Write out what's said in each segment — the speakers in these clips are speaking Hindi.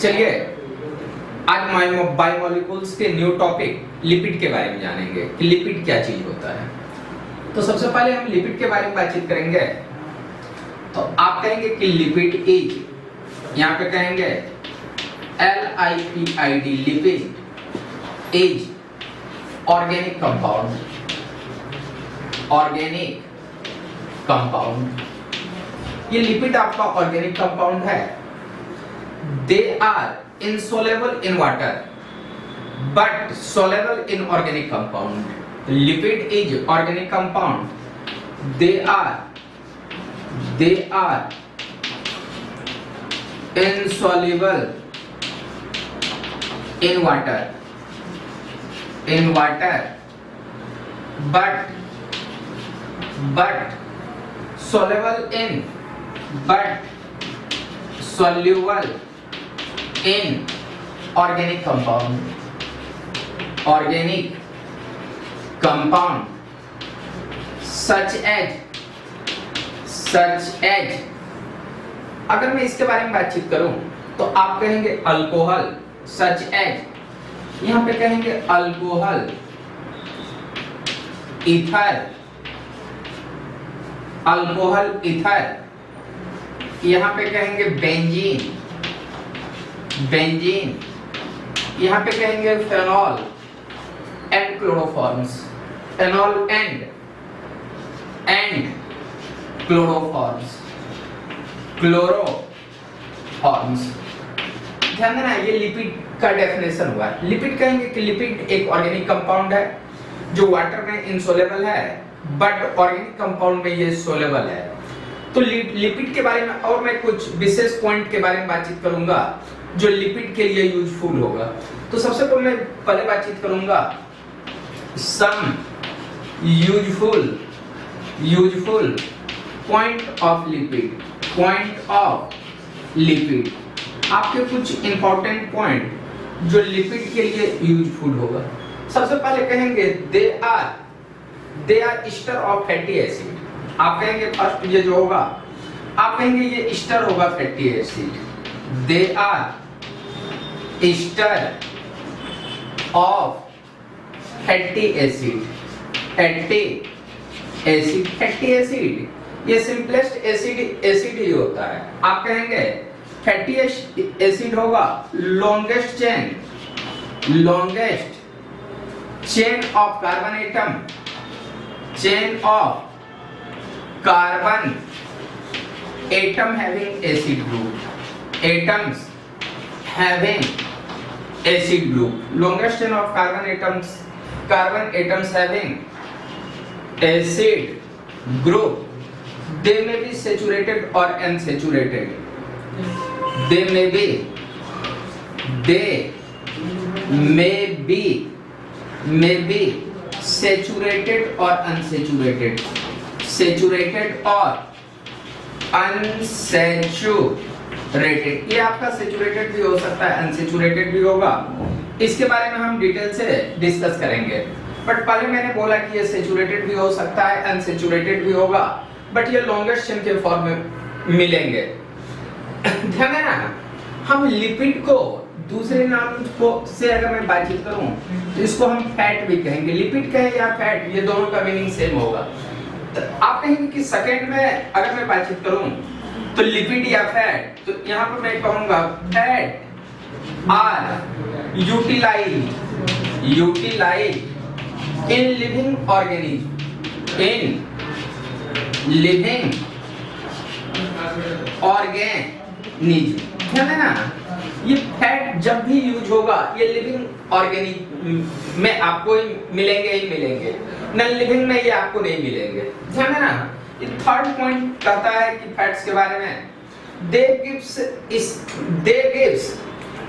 चलिए आज बायोमोलिक्यूल्स के न्यू टॉपिक लिपिड के बारे में जानेंगे कि लिपिड क्या चीज होता है। तो सबसे पहले हम लिपिड के बारे में बातचीत करेंगे। तो आप कहेंगे कि लिपिड इज, यहाँ पे कहेंगे LIPID, lipid is organic compound, organic compound. ये लिपिड आपका ऑर्गेनिक कंपाउंड है। They are insoluble in water but soluble in organic compound. Lipid is organic compound. They are insoluble in water but soluble in organic compound such as अगर मैं इसके बारे में बातचीत करूं तो आप कहेंगे अल्कोहल, such as यहां पे कहेंगे अल्कोहल, ईथर, यहां पे कहेंगे बेंजीन, यहाँ पे कहेंगे फेनॉल एंड क्लोरोफॉर्म्स, फेनॉल एंड क्लोरोफॉर्म्स। ध्यान देना, ये लिपिड का डेफिनेशन हुआ। लिपिड कहेंगे कि लिपिड एक ऑर्गेनिक कंपाउंड है जो वाटर में इनसोलेबल है बट ऑर्गेनिक कंपाउंड में ये सोलेबल है। तो लिपिड के बारे में और मैं कुछ विशेष पॉइंट के बारे में बातचीत करूंगा जो लिपिड के लिए यूजफुल होगा। तो सबसे पहले बातचीत करूंगा some useful point of lipid, आपके कुछ इंपॉर्टेंट पॉइंट जो लिपिड के लिए यूजफुल होगा। सबसे पहले कहेंगे they are ester of fatty acid. आप कहेंगे फर्स्ट ये जो होगा, आप कहेंगे ये ईस्टर होगा fatty acid. They are ester of fatty acid। Fatty acid ये सिंपलेस्ट एसिड ही होता है। आप कहेंगे फैटी एसिड होगा longest chain of carbon atom having acid group, atoms having acid group, longest chain of carbon atoms having acid group. They may be saturated or unsaturated. They may be saturated or unsaturated, saturated or unsaturated। ये आपका सैचुरेटेड भी हो सकता है, अनसैचुरेटेड भी होगा। इसके बारे में हम डिटेल से डिस्कस करेंगे। बट पहले मैंने बोला कि ये सैचुरेटेड भी हो सकता है, अनसैचुरेटेड भी होगा, बट ये लॉन्गेस्ट चेन के फॉर्म में मिलेंगे। ध्यान देना, हम लिपिड को दूसरे नाम को से अगर मैं बातचीत करूं तो इसको हम फैट भी कहेंगे। लिपिड कहे या फैट, ये दोनों का मीनिंग सेम होगा। तो आप कहेंगे कि सेकंड में अगर मैं बातचीत करूं तो लिपिड या फैट, तो यहाँ पर मैं कहूंगा fat are utilize in living organism, ध्यान देना, ये फैट जब भी यूज होगा ये लिविंग ऑर्गेनिज्म में आपको मिलेंगे, नॉन लिविंग में ये आपको नहीं मिलेंगे। ध्यान देना, ये थर्ड पॉइंट कहता है कि फैट्स के बारे में दे गिव्स,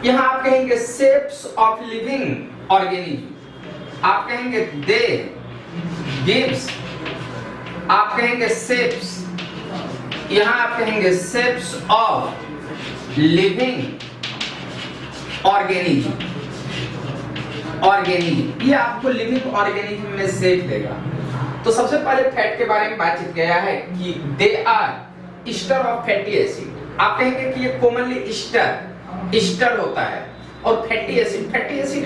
यहाँ आप कहेंगे शेप्स ऑफ लिविंग ऑर्गेनिज्म। आप कहेंगे दे गिव्स, आप कहेंगे शेप्स, यहाँ आप कहेंगे शेप्स ऑफ लिविंग ऑर्गेनिज्म, ये आपको लिविंग ऑर्गेनिज्म में शेप देगा। तो सबसे पहले फैट के बारे में बातचीत किया है कि they are ester of fatty acid. आप कहेंगे कि ये कॉमनली ईस्टर ईस्टर होता है। और फैटी एसिड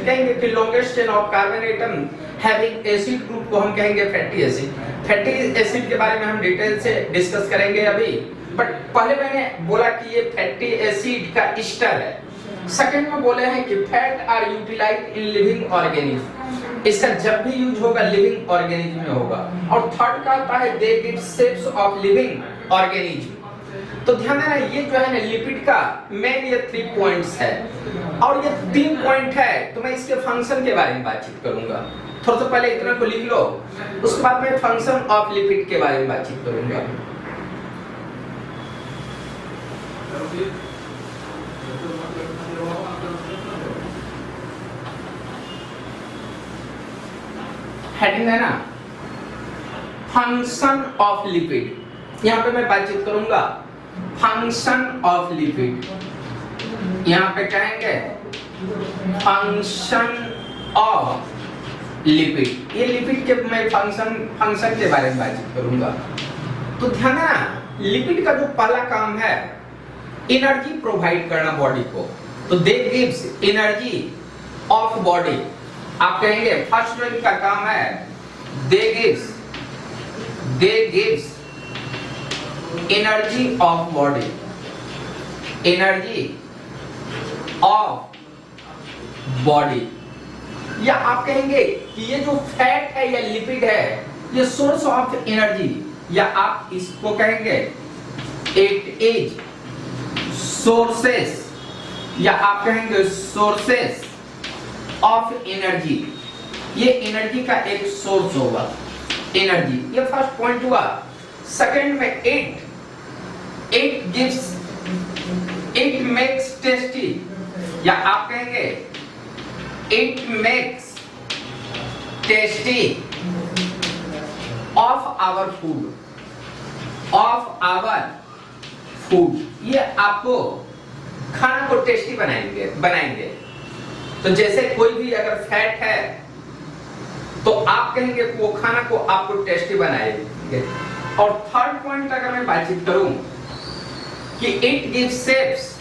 कहेंगे कि longest chain of carbon atom having acid group को हम कहेंगे फैटी एसिड। फैटी एसिड के बारे में हम डिटेल से डिस्कस करेंगे अभी, बट पहले मैंने बोला कि ये फैटी एसिड का ईस्टर है। सेकंड में बोले हैं कि fat are utilized in living organism, इसका जब भी यूज होगा लिविंग ऑर्गेनिज्म में होगा। और थर्ड का आता है they give shapes of living organism. तो ध्यान देना, ये जो है ना लिपिड का मेन ये 3 पॉइंट्स है, और ये 3 पॉइंट है। तो मैं इसके फंक्शन के बारे में बातचीत करूंगा। थोड़ा सा पहले इतना को लिख लो, उसके बाद मैं फंक्शन ऑफ लिपिड के बारे में बातचीत करूंगा। हेडिंग है ना फंक्शन ऑफ लिपिड, यहां पे मैं बातचीत करूंगा फंक्शन ऑफ लिपिड। यहां पे कहेंगे फंक्शन ऑफ लिपिड। ये लिपिड के मैं फंक्शन के बारे में बातचीत करूंगा। तो ध्यान देना, लिपिड का जो पहला काम है एनर्जी प्रोवाइड करना बॉडी को। तो they gives energy of body. आप कहेंगे फर्स्ट जो इनका काम है they gives energy of body, energy of body. या आप कहेंगे कि ये जो फैट है या लिपिड है ये सोर्स ऑफ एनर्जी, या आप इसको कहेंगे इट इज सोर्सेस, या आप कहेंगे सोर्सेस ऑफ एनर्जी। ये एनर्जी का एक सोर्स होगा एनर्जी। ये फर्स्ट पॉइंट हुआ। सेकंड में it gives, it makes tasty, या आप कहेंगे it makes tasty of our food. ये आपको खाना को टेस्टी बनाएंगे। तो जैसे कोई भी अगर फैट है तो आप कहेंगे वो खाना को आपको टेस्टी बनाएंगे। और थर्ड पॉइंट अगर मैं बातचीत करूं कि it gives shapes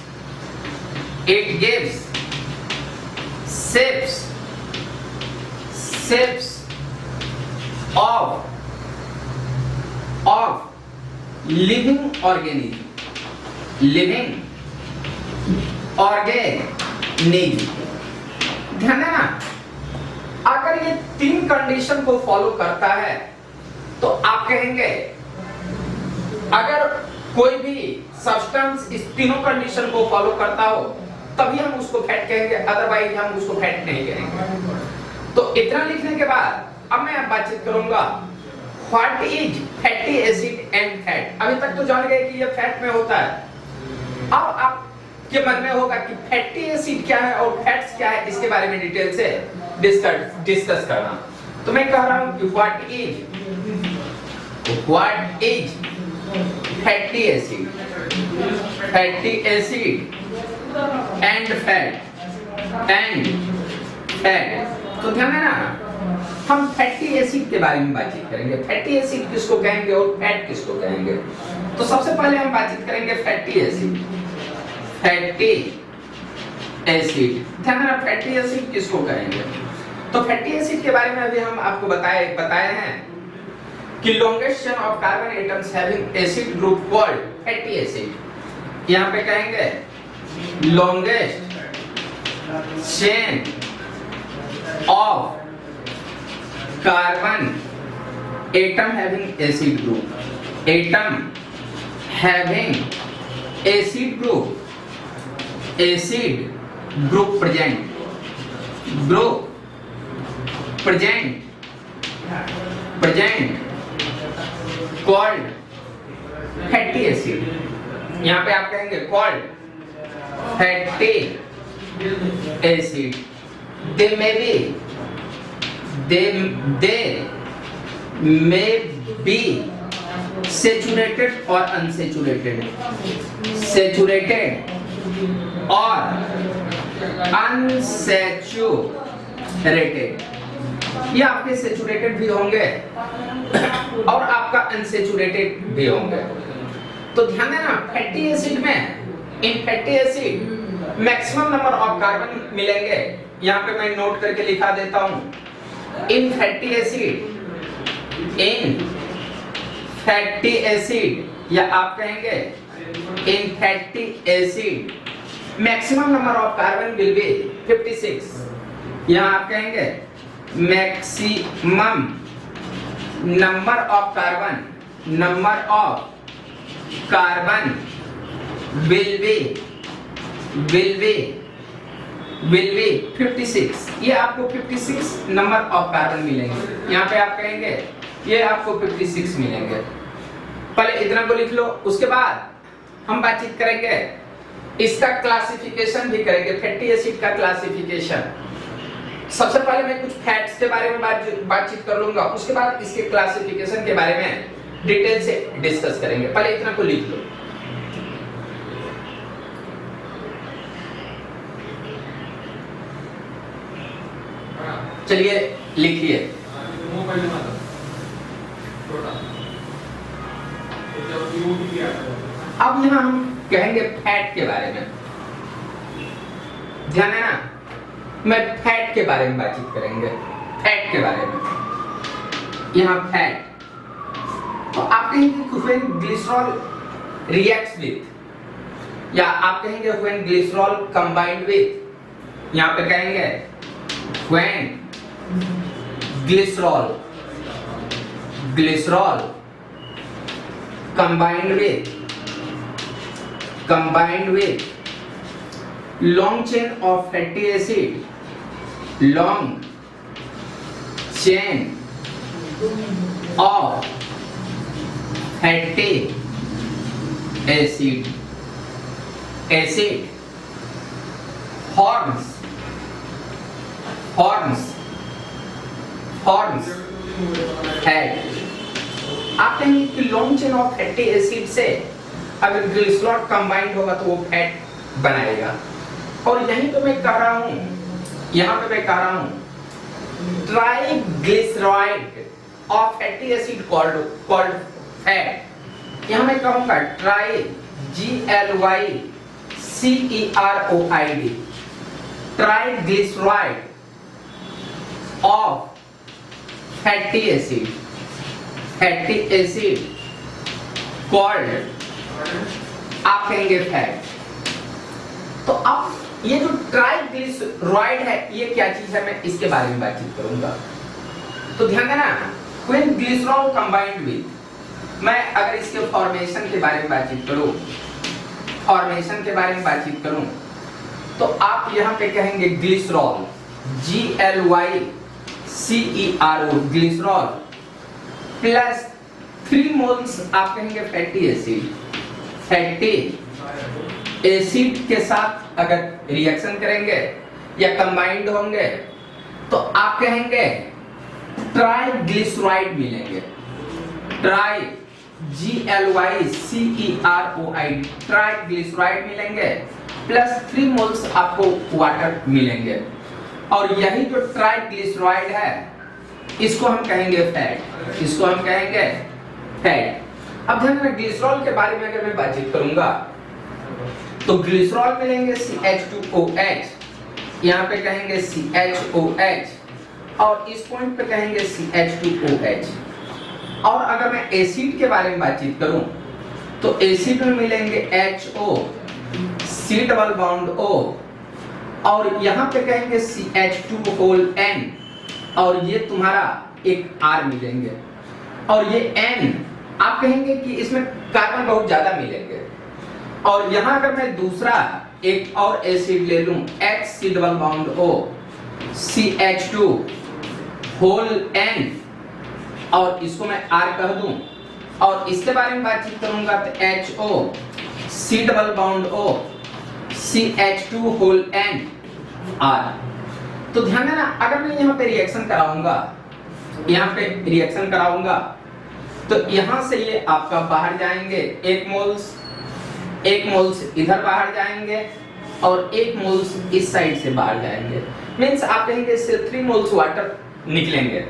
of living organism. ध्यान देना, अगर ये 3 कंडीशन को फॉलो करता है तो आप कहेंगे, अगर कोई भी सब्सटेंस इस तीनों कंडीशन को फॉलो करता हो तभी हम उसको फैट कहेंगे, अदरवाइज हम उसको फैट नहीं कहेंगे। तो इतना लिखने के बाद अब मैं बातचीत करूंगा what is fatty acid and fat. अभी तक तो जान गए कि ये फैट में होता है। अब आपके मन में होगा कि फैटी एसिड क्या है और फैट्स क्या है, इसके बारे में डिटेल से डिस्कस करना। तो मैं कह रहा हूं कि what is fatty acid and fat. तो ध्यान देना, हम फैटी एसिड के बारे में बातचीत करेंगे। फैटी एसिड किसको कहेंगे और फैट किसको कहेंगे। तो सबसे पहले हम बातचीत करेंगे फैटी एसिड। ध्यान देना, फैटी एसिड किसको कहेंगे। तो फैटी एसिड के बारे में अभी हम आपको बताए हैं कि longest chain of carbon atoms having acid group called fatty acid. यहां पे कहेंगे longest chain of carbon atom having acid group, atom having acid group present called fatty acid. यहां पे आप कहेंगे called fatty acid. they may be saturated or unsaturated, ये आपके सैचुरेटेड भी होंगे और आपका अनसैचुरेटेड भी होंगे। तो ध्यान देना, फैटी एसिड में in fatty acid maximum number of carbon मिलेंगे, यहाँ पे मैं नोट करके लिखा देता हूं, इन फैटी एसिड या आप कहेंगे in fatty acid maximum number of carbon will be 56। यहाँ आप कहेंगे maximum number of carbon will be 56। ये आपको 56 नंबर ऑफ कार्बन मिलेंगे। यहाँ पे आप कहेंगे ये आपको 56 मिलेंगे। पहले इतना को लिख लो, उसके बाद हम बातचीत करेंगे इसका क्लासिफिकेशन भी करेंगे, फैटी एसिड का क्लासिफिकेशन। सबसे पहले मैं कुछ फैट्स के बारे में बातचीत कर लूंगा, उसके बाद इसके क्लासिफिकेशन के बारे में डिटेल से डिस्कस करेंगे। पहले इतना को लिख लो। चलिए लिखिए। अब यहाँ हम कहेंगे फैट के बारे में। ध्यान है ना, मैं फैट के बारे में बातचीत करेंगे, फैट के बारे में। यहाँ फैट तो आप कहेंगे व्हेन ग्लिसरॉल रिएक्ट्स विथ, या आप कहेंगे व्हेन ग्लिसरॉल कंबाइंड विथ। यहाँ पे कहेंगे when glycerol combined with long chain of fatty acid, long chain of fatty acid forms fat। आप कहेंगे कि long chain of fatty acid से अगर ग्लिसरॉल कंबाइंड होगा तो वो फैट बनाएगा। और यहीं तो मैं कह रहा हूं, यहां पे मैं कह रहा हूं triglyceride of fatty acid called fat. यहां मैं कहूंगा GLYCEROID, triglyceride of fatty acid called आप कहेंगे फैट। तो अब ये जो ट्राइग्लिसराइड है ये क्या चीज है, मैं इसके बारे में बातचीत करूंगा। तो ध्यान देना, व्हेन ग्लिसरॉल कंबाइंड विथ, मैं अगर इसके फॉर्मेशन के बारे में बातचीत करूं, तो आप यहां पे कहेंगे glycerol, GLYCERO, glycerol plus 3 moles आप कहेंगे फैटी एसिड के साथ अगर रिएक्शन करेंगे या कंबाइंड होंगे तो आप कहेंगे ट्राइग्लिसराइड मिलेंगे। GLYCEROID, ट्राइग्लिसराइड मिलेंगे प्लस 3 मोल्स आपको वाटर मिलेंगे। और यही जो ट्राइग्लिसराइड है इसको हम कहेंगे फैट। अब ध्यान रखना, ग्लिसरॉल के बारे में अगर मैं बातचीत करूंगा तो ग्लिसरॉल मिलेंगे CH2OH, यहाँ पे कहेंगे CHOH, और इस पॉइंट पे कहेंगे CH2OH। और अगर मैं एसिड के बारे में बातचीत करूं तो एसिड में मिलेंगे HO, C double bond O, और यहाँ पे कहेंगे CH2ON, और ये तुम्हारा एक R मिलेंगे। और ये N आप कहेंगे कि इसमें कार्बन बहुत ज्यादा मिलेंगे। और यहां अगर मैं दूसरा एक और एसिड ले लूं, HC double bond O, CH2ON, और इसको मैं R कह दूं, और इसके बारे में बातचीत करूंगा तो HO, C double bond O, CH2ON, R। तो ध्यान देना, अगर मैं यहाँ पे रिएक्शन कराऊंगा तो यहाँ से ये आपका बाहर जाएंगे, एक मोल्स इधर बाहर जाएंगे और एक मोल्स इस साइड से बाहर जाएंगे। मींस आप कहेंगे इससे 3 मोल्स वाटर निकलेंगे।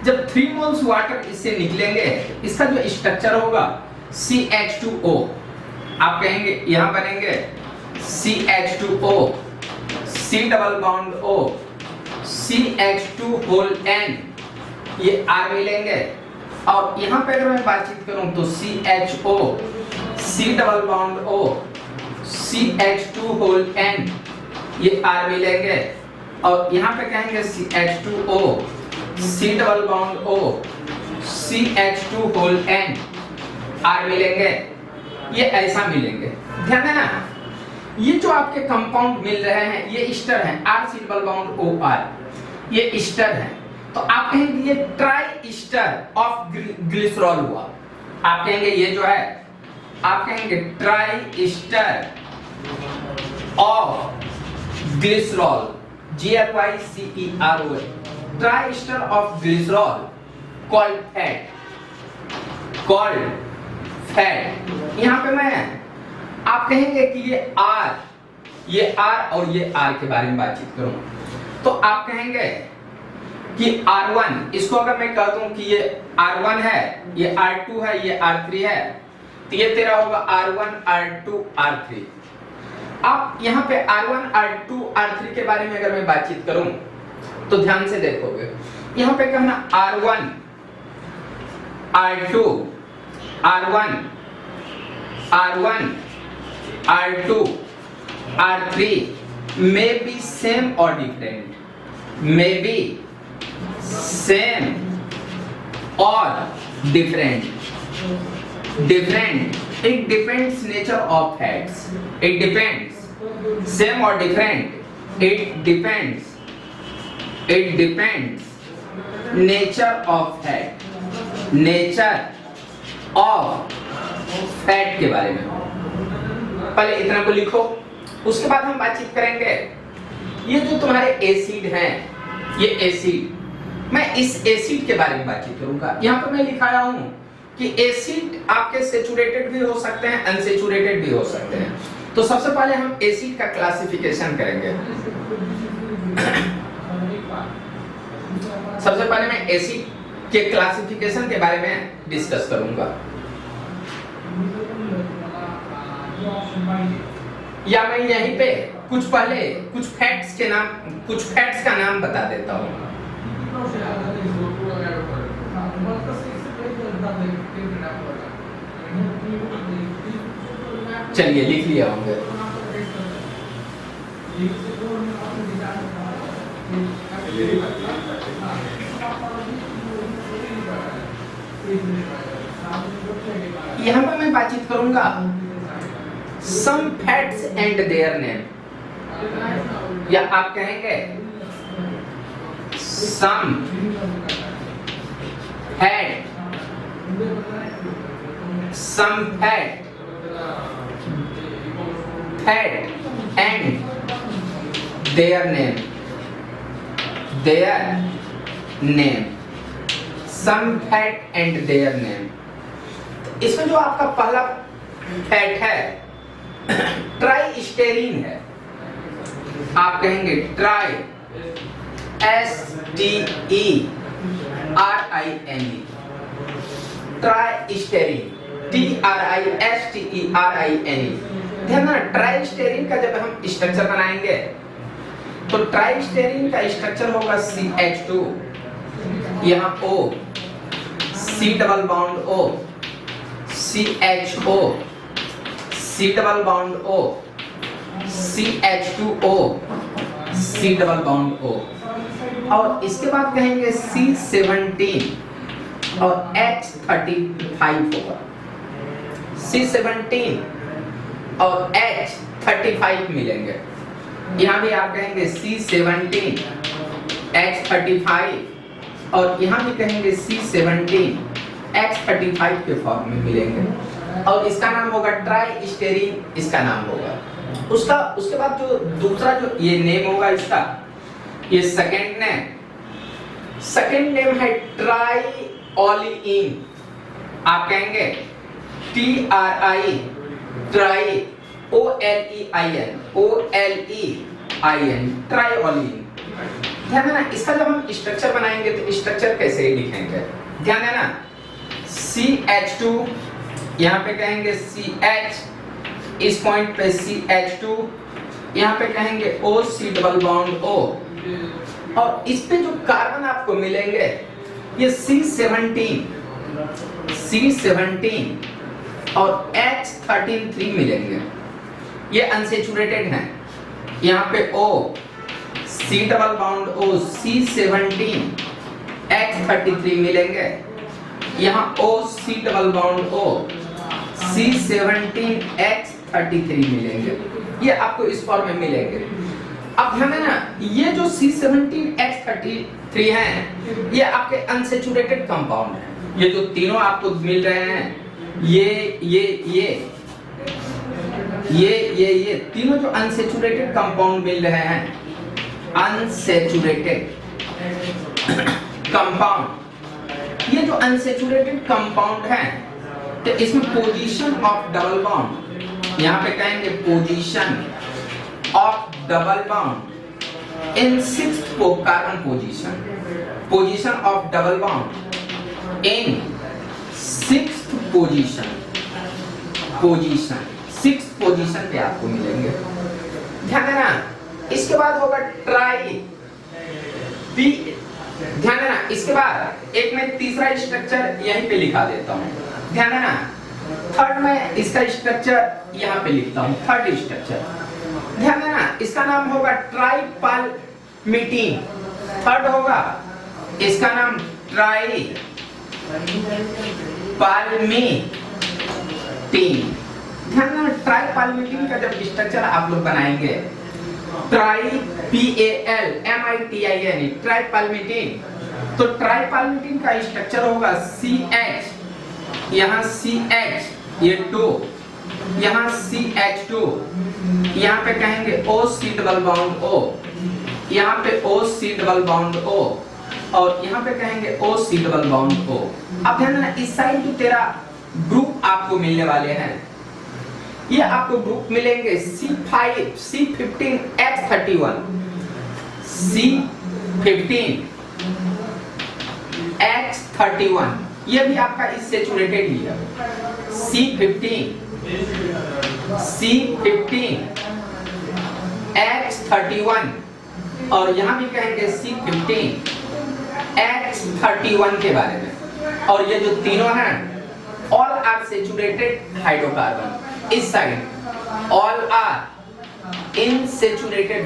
जब 3 मोल्स वाटर इससे निकलेंगे, इसका जो स्ट्रक्चर होगा CH2O, आप कहेंगे यहाँ बनेंगे CH2O, C double bond O, CH2 whole N, ये R मिलेंगे। और यहाँ पे अगर मैं बातचीत करूं तो CHO, C double bond O, CH2 whole N, ये R मिलेंगे। और यहाँ पे कहेंगे CH2O, C double bond O, CH2 whole N, R मिलेंगे। ये ऐसा मिलेंगे, ध्यान देना। ये जो आपके कंपाउंड मिल रहे हैं ये ईस्टर हैं, R C double bond O R, ये ईस्टर हैं। तो आप कहेंगे ये ट्राई ईस्टर ऑफ ग्लिसरॉल हुआ। आप कहेंगे ये जो है, आप कहेंगे try ester of glycerol, GLYCEROL, try ester of glycerol called fat, called fat. यहाँ पे मैं आप कहेंगे कि ये R और ये R के बारे में बातचीत करूं तो आप कहेंगे कि R1, इसको अगर मैं कह दूं कि ये R1 है, ये R2 है, ये R3 है, तो ये तेरा होगा R1 R2 R3। आप यहाँ पे R1 R2 R3 के बारे में अगर मैं बातचीत करूं तो ध्यान से देखोगे, यहाँ पे कहना R1 R2 R1 R1 R2 R3 may be same or different, may be same or different, different, it depends nature of facts, it depends, same or different, it depends nature of fact, nature of fact के बारे में पहले इतना को लिखो। उसके बाद हम बातचीत करेंगे ये जो तुम्हारे एसिड हैं, ये एसिड, मैं इस एसिड के बारे में बातचीत करूंगा। यहाँ पर मैं लिखाया हूं कि एसिड आपके सैचुरेटेड भी हो सकते हैं, अनसैचुरेटेड भी हो सकते हैं। तो सबसे पहले हम एसिड का क्लासिफिकेशन करेंगे। सबसे पहले मैं एसिड के क्लासिफिकेशन के बारे में डिस्कस करूंगा, या मैं यहीं पे कुछ पहले कुछ फैक्ट्स का नाम बता देता हूं। चलिए लिख लिया होंगे। यहाँ पर मैं बातचीत करूंगा some facts and their name, या आप कहेंगे some fact and their name, some fact and their name। इसमें जो आपका पहला फैट है ट्राई स्टेरीन है। आप कहेंगे ट्राई STERINE, ट्राई स्टेरीन, TRISTERINE। ध्यान देना, ट्राई स्टेरीन का जब हम स्ट्रक्चर बनाएंगे तो ट्राई स्टेरीन का स्ट्रक्चर होगा CH2, यहाँ O, C double bond O, CHO, C double bond O, CH2O, C double bond O, और इसके बाद कहेंगे C17 और H35 होगा। C17 और H35 मिलेंगे। यहाँ भी आप कहेंगे C17 H35 और यहाँ भी कहेंगे C17 H35 के फॉर्म में मिलेंगे, और इसका नाम होगा ट्राई स्टेरीन, इसका नाम होगा। उसके बाद जो दूसरा जो ये नेम होगा इसका, ये सेकंड नेम है ट्राइओलिन। आप कहेंगे TRI, ट्राई, OLEIN, ट्राइओलिन। ध्यान देना, इसका जब हम स्ट्रक्चर बनाएंगे तो स्ट्रक्चर कैसे लिखेंगे, ध्यान देना। CH2, यहाँ पे कहेंगे CH, इस पॉइंट पे CH2, यहाँ पे कहेंगे O C double bond O, और इस पे जो कार्बन आपको मिलेंगे ये C17 और H13 मिलेंगे, ये अनसेचुरेटेड हैं। यहाँ पे O C double bond O C17 H33 मिलेंगे, यहाँ O C double bond O C17 H33 मिलेंगे, ये आपको इस फॉर्म में मिलेंगे। अब ध्यान देना, ये जो C17 H33 हैं ये आपके अनसेचुरेटेड कंपाउंड हैं। ये जो तीनों आपको मिल रहे हैं, ये तीनों जो अनसेचुरेटेड कंपाउंड मिल रहे हैं, अनसेचुरेटेड कंपाउंड, ये जो अनसेचुरेटेड कंपाउंड हैं तो इसमें पोजीशन ऑफ डबल बॉन्ड, यहाँ पे कहेंगे position of double bond in sixth carbon position of double bond in sixth sixth position पे आपको मिलेंगे। ध्यान देना, इसके बाद होगा ट्राई पी। ध्यान देना, इसके बाद एक मैं तीसरा स्ट्रक्चर यहीं पे लिखा देता हूँ। ध्यान देना, थर्ड में इसका स्ट्रक्चर यहाँ पे लिखता हूँ, थर्ड स्ट्रक्चर। ध्यान देना, इसका नाम होगा ट्राइपालमिटीन। थर्ड होगा इसका नाम ट्राइपालमिटीन। ध्यान देना, ट्राइपालमिटीन का जब स्ट्रक्चर आप लोग बनाएंगे, ट्राइपालमिटीन, ट्राइपालमिटीन, तो ट्राइपालमिटीन का स्ट्रक्चर होगा CH, यहाँ CH, ये 2, यहाँ CH2, यहाँ पे कहेंगे OC डबल बॉन्ड O, यहाँ पे OC डबल बॉन्ड O, और यहाँ पे कहेंगे OC डबल बॉन्ड O। अब ध्यान देना, इस साइड जो तेरा ग्रुप आपको मिलने वाले हैं, ये आपको ग्रुप मिलेंगे C5, C15 H31, C15 H31, ये भी आपका इस सेचुरेटेड ही है। C15 H31, और यहाँ भी कहेंगे C15 H31 के बारे में। और ये जो तीनों हैं ऑल आर सेचुरेटेड हाइड्रोकार्बन, इस side all are in saturated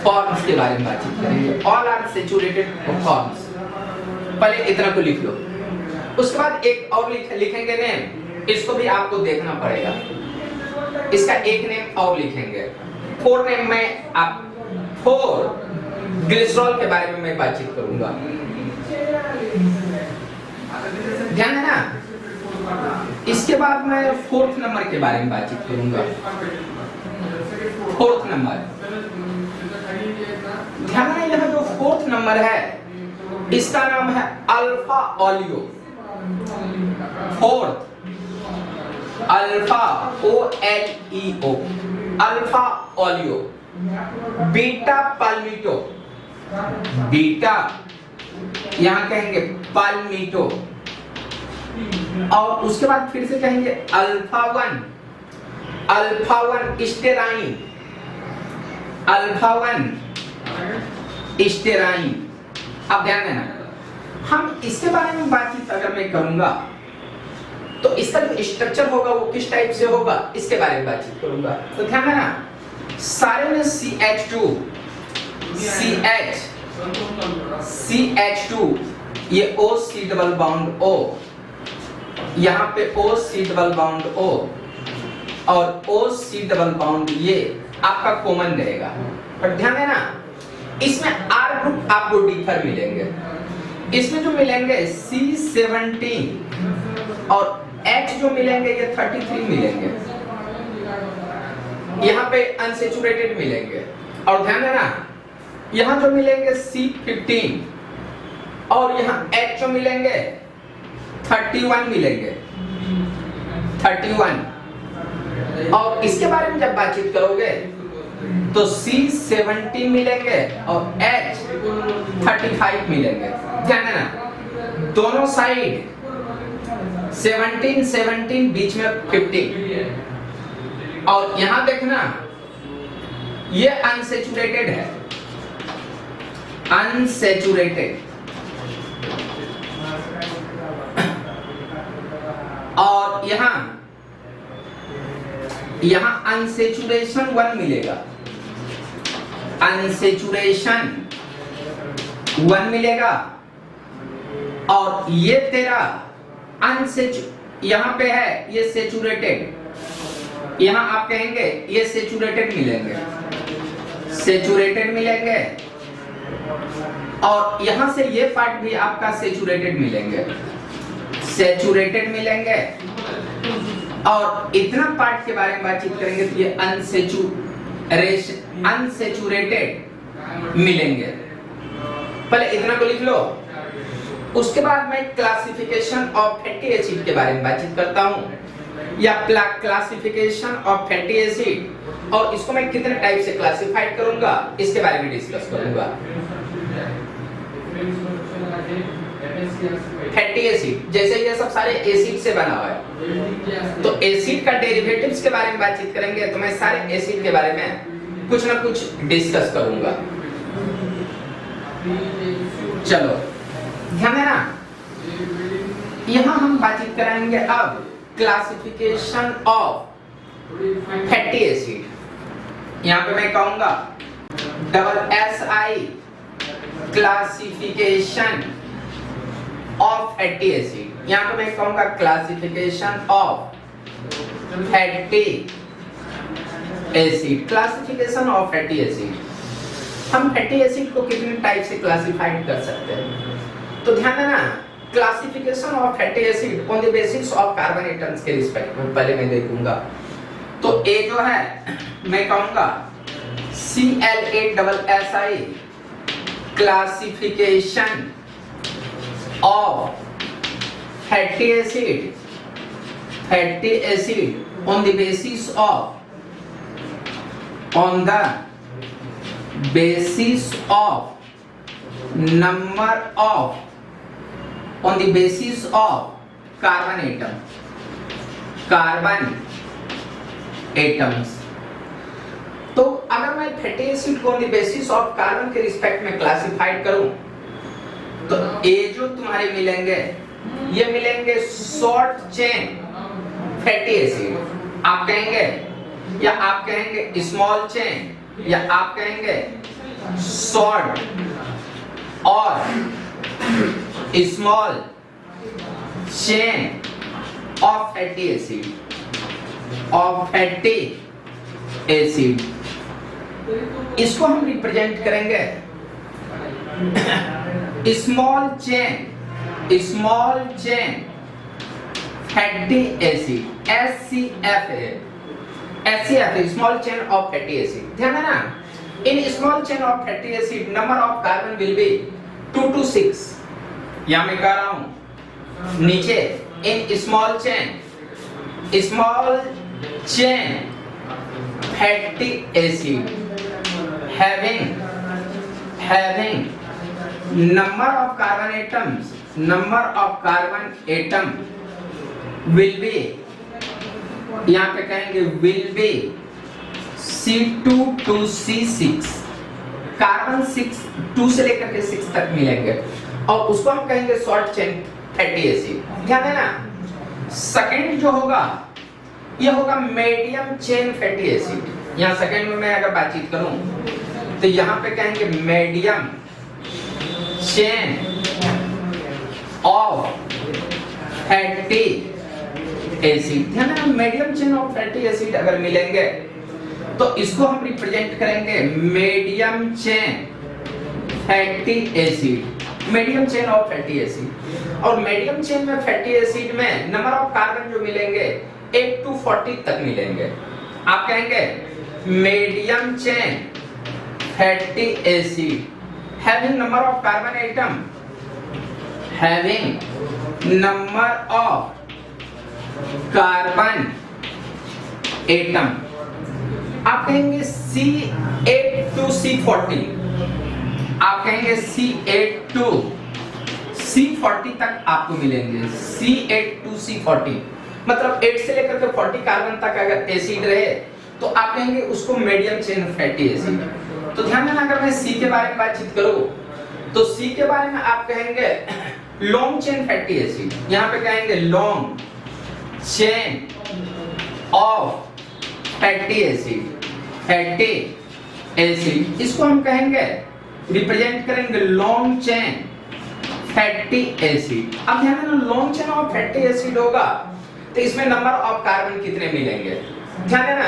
forms के बारे में बातचीत करेंगे। ऑल आर सेचुरेटेड फॉर्म्स, पहले इतना को लिख लो, उसके बाद एक और लिखेंगे नेम, इसको भी आपको देखना पड़ेगा, इसका एक नेम और लिखेंगे। 4 नेम में आप 4 ग्लिसरॉल के बारे में मैं बातचीत करूंगा। ध्यान देना, इसके बाद मैं 4th नंबर के बारे में बातचीत करूंगा। 4th नंबर, ध्यान देना, यह जो 4th नंबर है इसका नाम है alpha oleo. 4th alpha OLEO, alpha oleo. Beta palmito, beta यहाँ कहेंगे पाल्मिटो, और उसके बाद फिर से कहेंगे अल्फा 1 स्टेराइन, अल्फा 1 स्टेराइन। अब ध्यान देना, हम इसके बारे में बातचीत अगर मैं करूंगा तो इसका जो स्ट्रक्चर होगा वो किस टाइप से होगा, इसके बारे में बातचीत करूंगा। तो ध्यान देना, सारे में CH2, CH2, ये OC डबल बॉन्ड O, यहाँ पे OC डबल बॉन्ड O, और OC डबल बॉन्ड ये आपका कॉमन रहेगा। पर ध्यान देना, इसमें R ग्रुप आपको डिफर मिलेंगे, इसमें जो मिलेंगे C17 और H जो मिलेंगे ये 33 मिलेंगे, यहाँ पे अनसेचुरेटेड मिलेंगे। और ध्यान देना, यहाँ जो मिलेंगे C15 और यहाँ H जो मिलेंगे 31 मिलेंगे, 31। और इसके बारे में जब बातचीत करोगे तो C17 मिलेंगे और H 35 मिलेंगे। ध्यान देना, दोनों साइड 17 17 बीच में 15, और यहां देखना ये अनसैचुरेटेड है, अनसैचुरेटेड, और यहां अनसैचुरेशन 1 मिलेगा, अनसैचुरेशन 1 मिलेगा, और ये तेरा यहां पे है ये सैचुरेटेड, यहां आप कहेंगे ये सैचुरेटेड मिलेंगे, सैचुरेटेड मिलेंगे, और यहां से ये पार्ट भी आपका सैचुरेटेड मिलेंगे, सैचुरेटेड मिलेंगे, और इतना पार्ट के बारे में बातचीत करेंगे तो ये अनसैचुरेटेड मिलेंगे। पहले इतना को लिख लो, उसके बाद मैं क्लासिफिकेशन ऑफ फैटी एसिड के बारे में बातचीत करता हूं, या क्लासिफिकेशन ऑफ फैटी एसिड, और इसको मैं कितने टाइप से क्लासिफाइड करूंगा इसके बारे में डिस्कस करूंगा। फैटी एसिड जैसे ये सब सारे एसिड से बना हुआ है, तो एसिड का डेरिवेटिव्स के बारे में बातचीत करेंगे, तो मैं सारे एसिड के बारे में कुछ ना कुछ डिस्कस करूंगा। चलो ध्यान देना, यहां हम बातचीत करेंगे अब क्लासिफिकेशन ऑफ फैटी एसिड। यहां पे मैं कहूंगा SI classification of fatty acid, यहां पे मैं कहूंगा classification of fatty acid, classification of fatty acid. हम फैटी एसिड को कितने टाइप से क्लासिफाइड कर सकते हैं, तो ध्यान देना, classification of fatty acid on the basis of carbon atoms के रिस्पेक्ट में पहले मैं देखूंगा। तो ए जो है मैं कहूंगा ClA+SI classification of fatty acid on the basis of number of on the basis of carbon atoms। तो अगर मैं फैटी एसिड को on the basis of carbon के रिस्पेक्ट में क्लासिफाइड करूं, तो ये जो तुम्हारे मिलेंगे ये मिलेंगे शॉर्ट चेन फैटी एसिड, आप कहेंगे, या आप कहेंगे स्मॉल चेन, या आप कहेंगे शॉर्ट और small chain of fatty acid, इसको हम रिप्रेजेंट करेंगे small chain fatty acid, SCF small chain of fatty acid. ध्यान देना, in small chain of fatty acid number of carbon will B 2 to 6। यहां मैं कह रहा हूं नीचे, in small chain fatty acid having number of carbon atom will be, यहाँ पे कहेंगे will be C2 to C6, carbon 2 से लेकर के 6 तक मिलेंगे, और उसको हम कहेंगे शॉर्ट चेन फैटी एसिड। ध्यान देना, सेकंड जो होगा ये होगा मीडियम चेन फैटी एसिड। यहाँ सेकंड में मैं अगर बातचीत करूं तो यहाँ पे कहेंगे medium chain of fatty acid. ध्यान देना, medium chain of fatty acid अगर मिलेंगे तो इसको हम रिप्रेजेंट करेंगे medium chain fatty acid, medium chain of fatty acid. और मीडियम चेन में फैटी एसिड में नंबर ऑफ कार्बन जो मिलेंगे 8 to 40 तक मिलेंगे। आप कहेंगे medium chain fatty acid having number of carbon atom, having number of carbon atom, आप कहेंगे C8 to C40, आप कहेंगे C8 to C40 तक आपको मिलेंगे, C8 to C40, मतलब 8 से लेकर के 40 कार्बन तक अगर एसिड रहे तो आप कहेंगे उसको मीडियम चेन फैटी एसिड। तो ध्यान देना, अगर मैं C के बारे में बातचीत करूं तो C के बारे में आप कहेंगे लॉन्ग चेन फैटी एसिड, यहां पे कहेंगे long chain of fatty acid, fatty acid, इसको हम कहेंगे रिप्रेजेंट करेंगे लॉन्ग चेन फैटी एसिड। अब ध्यान देना, long chain of fatty acid होगा तो इसमें नंबर ऑफ कार्बन कितने मिलेंगे, ध्यान देना,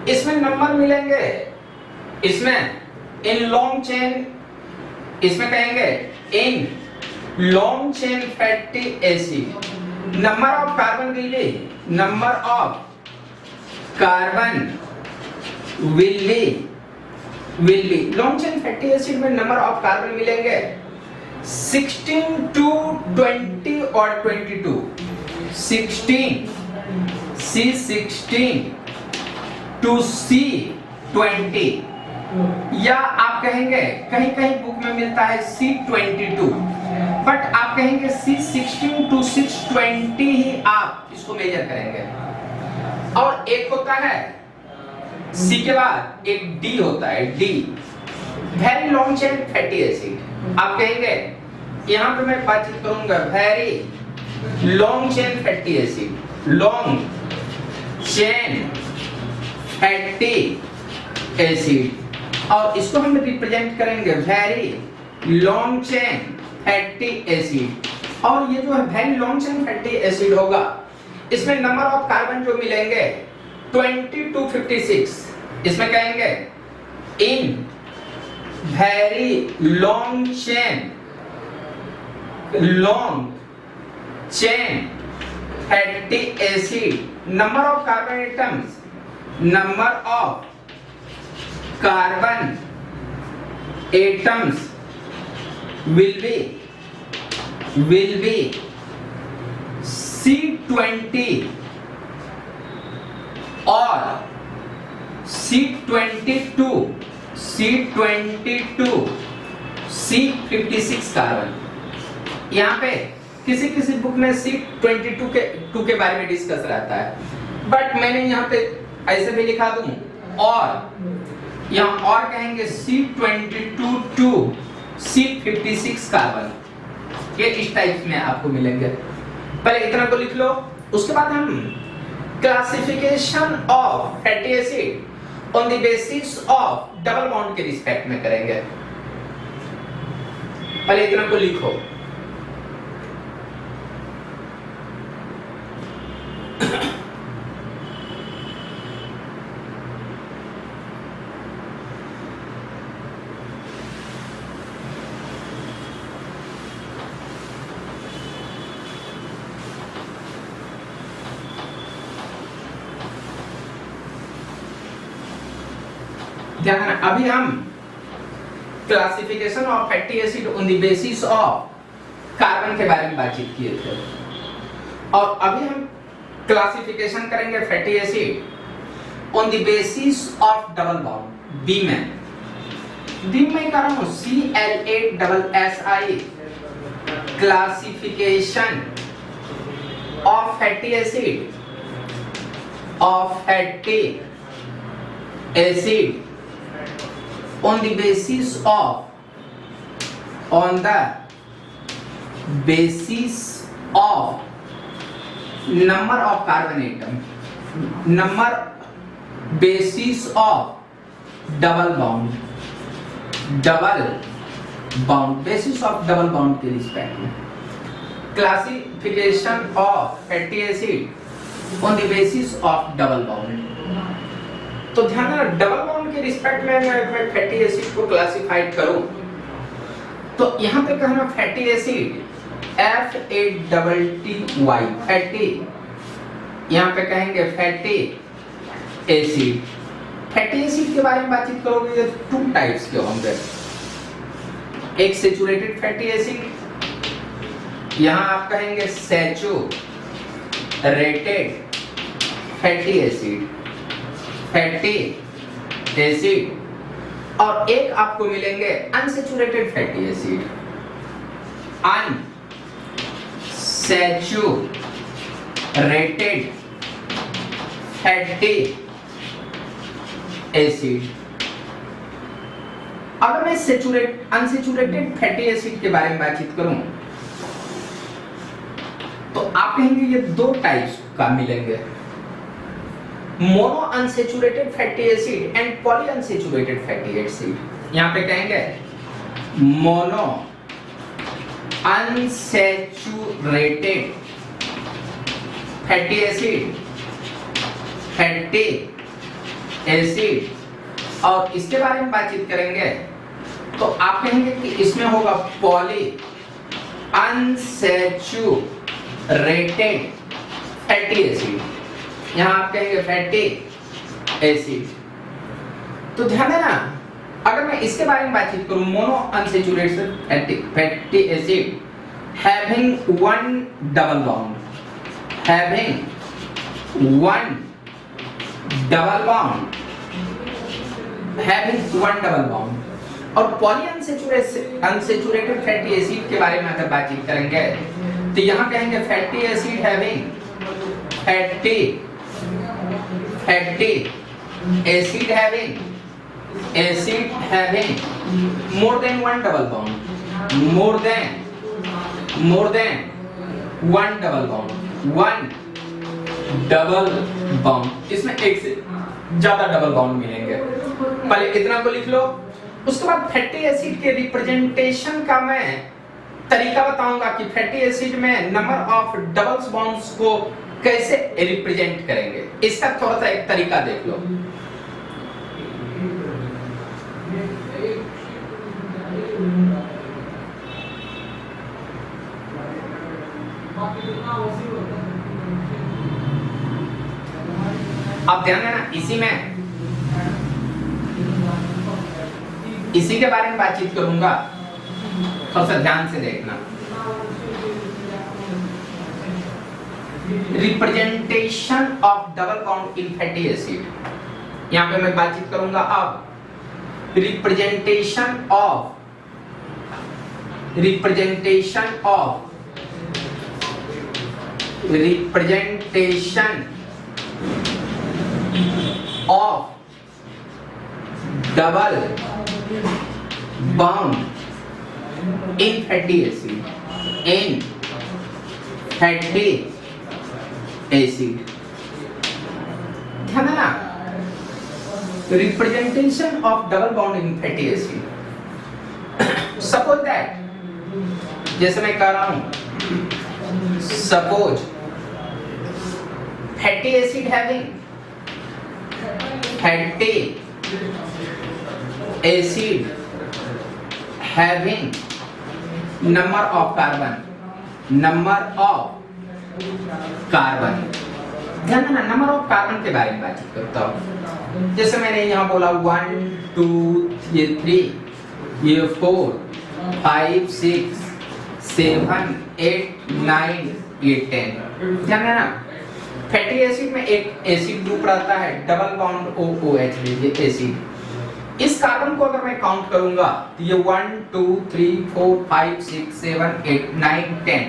इसमें नंबर मिलेंगे, इसमें इन लॉन्ग चेन, इसमें कहेंगे in long chain fatty acid number of carbon will B, number of carbon will B long chain fatty acid में नंबर ऑफ कार्बन मिलेंगे 16 to 20 और 22, 16 C16 to C20, या आप कहेंगे कहीं कहीं बुक में मिलता है C22, बट आप कहेंगे C16 to C20 ही आप इसको मेजर करेंगे। और एक होता है C के बाद एक D होता है, D very long chain fatty acid, आप कहेंगे यहां पे मैं बातचीत करूंगा very long chain fatty acid, long chain fatty acid, और इसको हम रिप्रेजेंट करेंगे very long chain fatty acid. और ये जो है very long chain fatty acid होगा, इसमें नंबर ऑफ कार्बन जो मिलेंगे 20 to 56, इसमें कहेंगे in very long chain fatty acid number of carbon atoms, number of carbon atoms will be C20 और C22, C56 कार्बन। यहाँ पे किसी किसी बुक में C22 के बारे में डिस्कस रहता है, बट मैंने यहाँ पे ऐसे भी लिखा दूं, और यहाँ और कहेंगे C22 to C56 कार्बन, ये इस टाइप में आपको मिलेंगे। पहले इतना को लिख लो, उसके बाद हम classification of fatty acid on the basis of double bond के रिस्पेक्ट में करेंगे। पहले इतना को लिखो, ध्यान, अभी हम classification of fatty acid on the basis of carbon के बारे में बातचीत किए थे, और अभी हम क्लासिफिकेशन करेंगे fatty acid on the basis of double bond. B में कर रहा हूं CL8SSI, classification of fatty acid on the basis of number of carbon atom, number basis of double bond, basis of double bond के रिस्पेक्ट में classification of fatty acid on the basis of double bond. तो ध्यान रखना, डबल बॉन्ड के रिस्पेक्ट में मैं फैटी एसिड को क्लासिफाइड करूं तो यहां पे कहना फैटी एसिड FATTY, फैटी, यहां पे कहेंगे फैटी एसिड। फैटी एसिड के बारे में बातचीत करोगे तो टू टाइप्स के होंगे, एक सैचुरेटेड फैटी एसिड, यहां आप कहेंगे सैचुरेटेड फैटी एसिड, और एक आपको मिलेंगे unsaturated fatty acid, saturated fatty acid. अगर मैं अनसैचुरेटेड फैटी एसिड के बारे में बातचीत करूं तो आप कहेंगे ये दो टाइप्स का मिलेंगे, mono unsaturated fatty acid and poly unsaturated fatty acid. यहां पे कहेंगे मोनो अनसैचुरेटेड फैटी एसिड और इसके बारे में बातचीत करेंगे तो आप कहेंगे कि इसमें होगा पॉली अनसैचुरेटेड फैटी एसिड, यहां आप कहेंगे फैटी एसिड। तो ध्यान देना, अगर मैं इसके बारे में बातचीत करूं, mono unsaturated fatty acid having one double bond, और पॉली अनसैचुरेटेड फैटी एसिड के बारे में अगर बातचीत करेंगे तो यहां कहेंगे fatty acid having more than one double bond, one double bond, इसमें एक से ज्यादा डबल बॉन्ड मिलेंगे। पहले इतना को लिख लो, उसके बाद फैटी एसिड के रिप्रेजेंटेशन का मैं तरीका बताऊंगा कि फैटी एसिड में नंबर ऑफ डबल्स बॉन्ड्स को कैसे रिप्रेजेंट करेंगे, इसका थोड़ा सा एक तरीका देख लो। आप ध्यान देना, इसी के बारे में बातचीत करूंगा, थोड़ा सा ध्यान से देखना। Representation of double bond in fatty acid, यहां पे मैं बातचीत करूंगा अब representation of double bond in fatty acid, ध्यान देना, representation of double bond in fatty acid. Suppose that, जैसे मैं कह रहा हूं, suppose fatty acid having number of carbon, ध्यान देना, नंबर ऑफ कार्बन के बारे में बातचीत करता हूं। जैसे मैंने यहाँ बोला 1 2 ये 3 ये 4 5 6 7 8 9 ये 10। ध्यान देना, फैटी एसिड में एक एसिड ग्रुप रहता है डबल बॉन्ड OOH ये एसिड। इस कार्बन को अगर मैं काउंट करूंगा तो ये 1 2 3 4 5 6 7 8 9 10,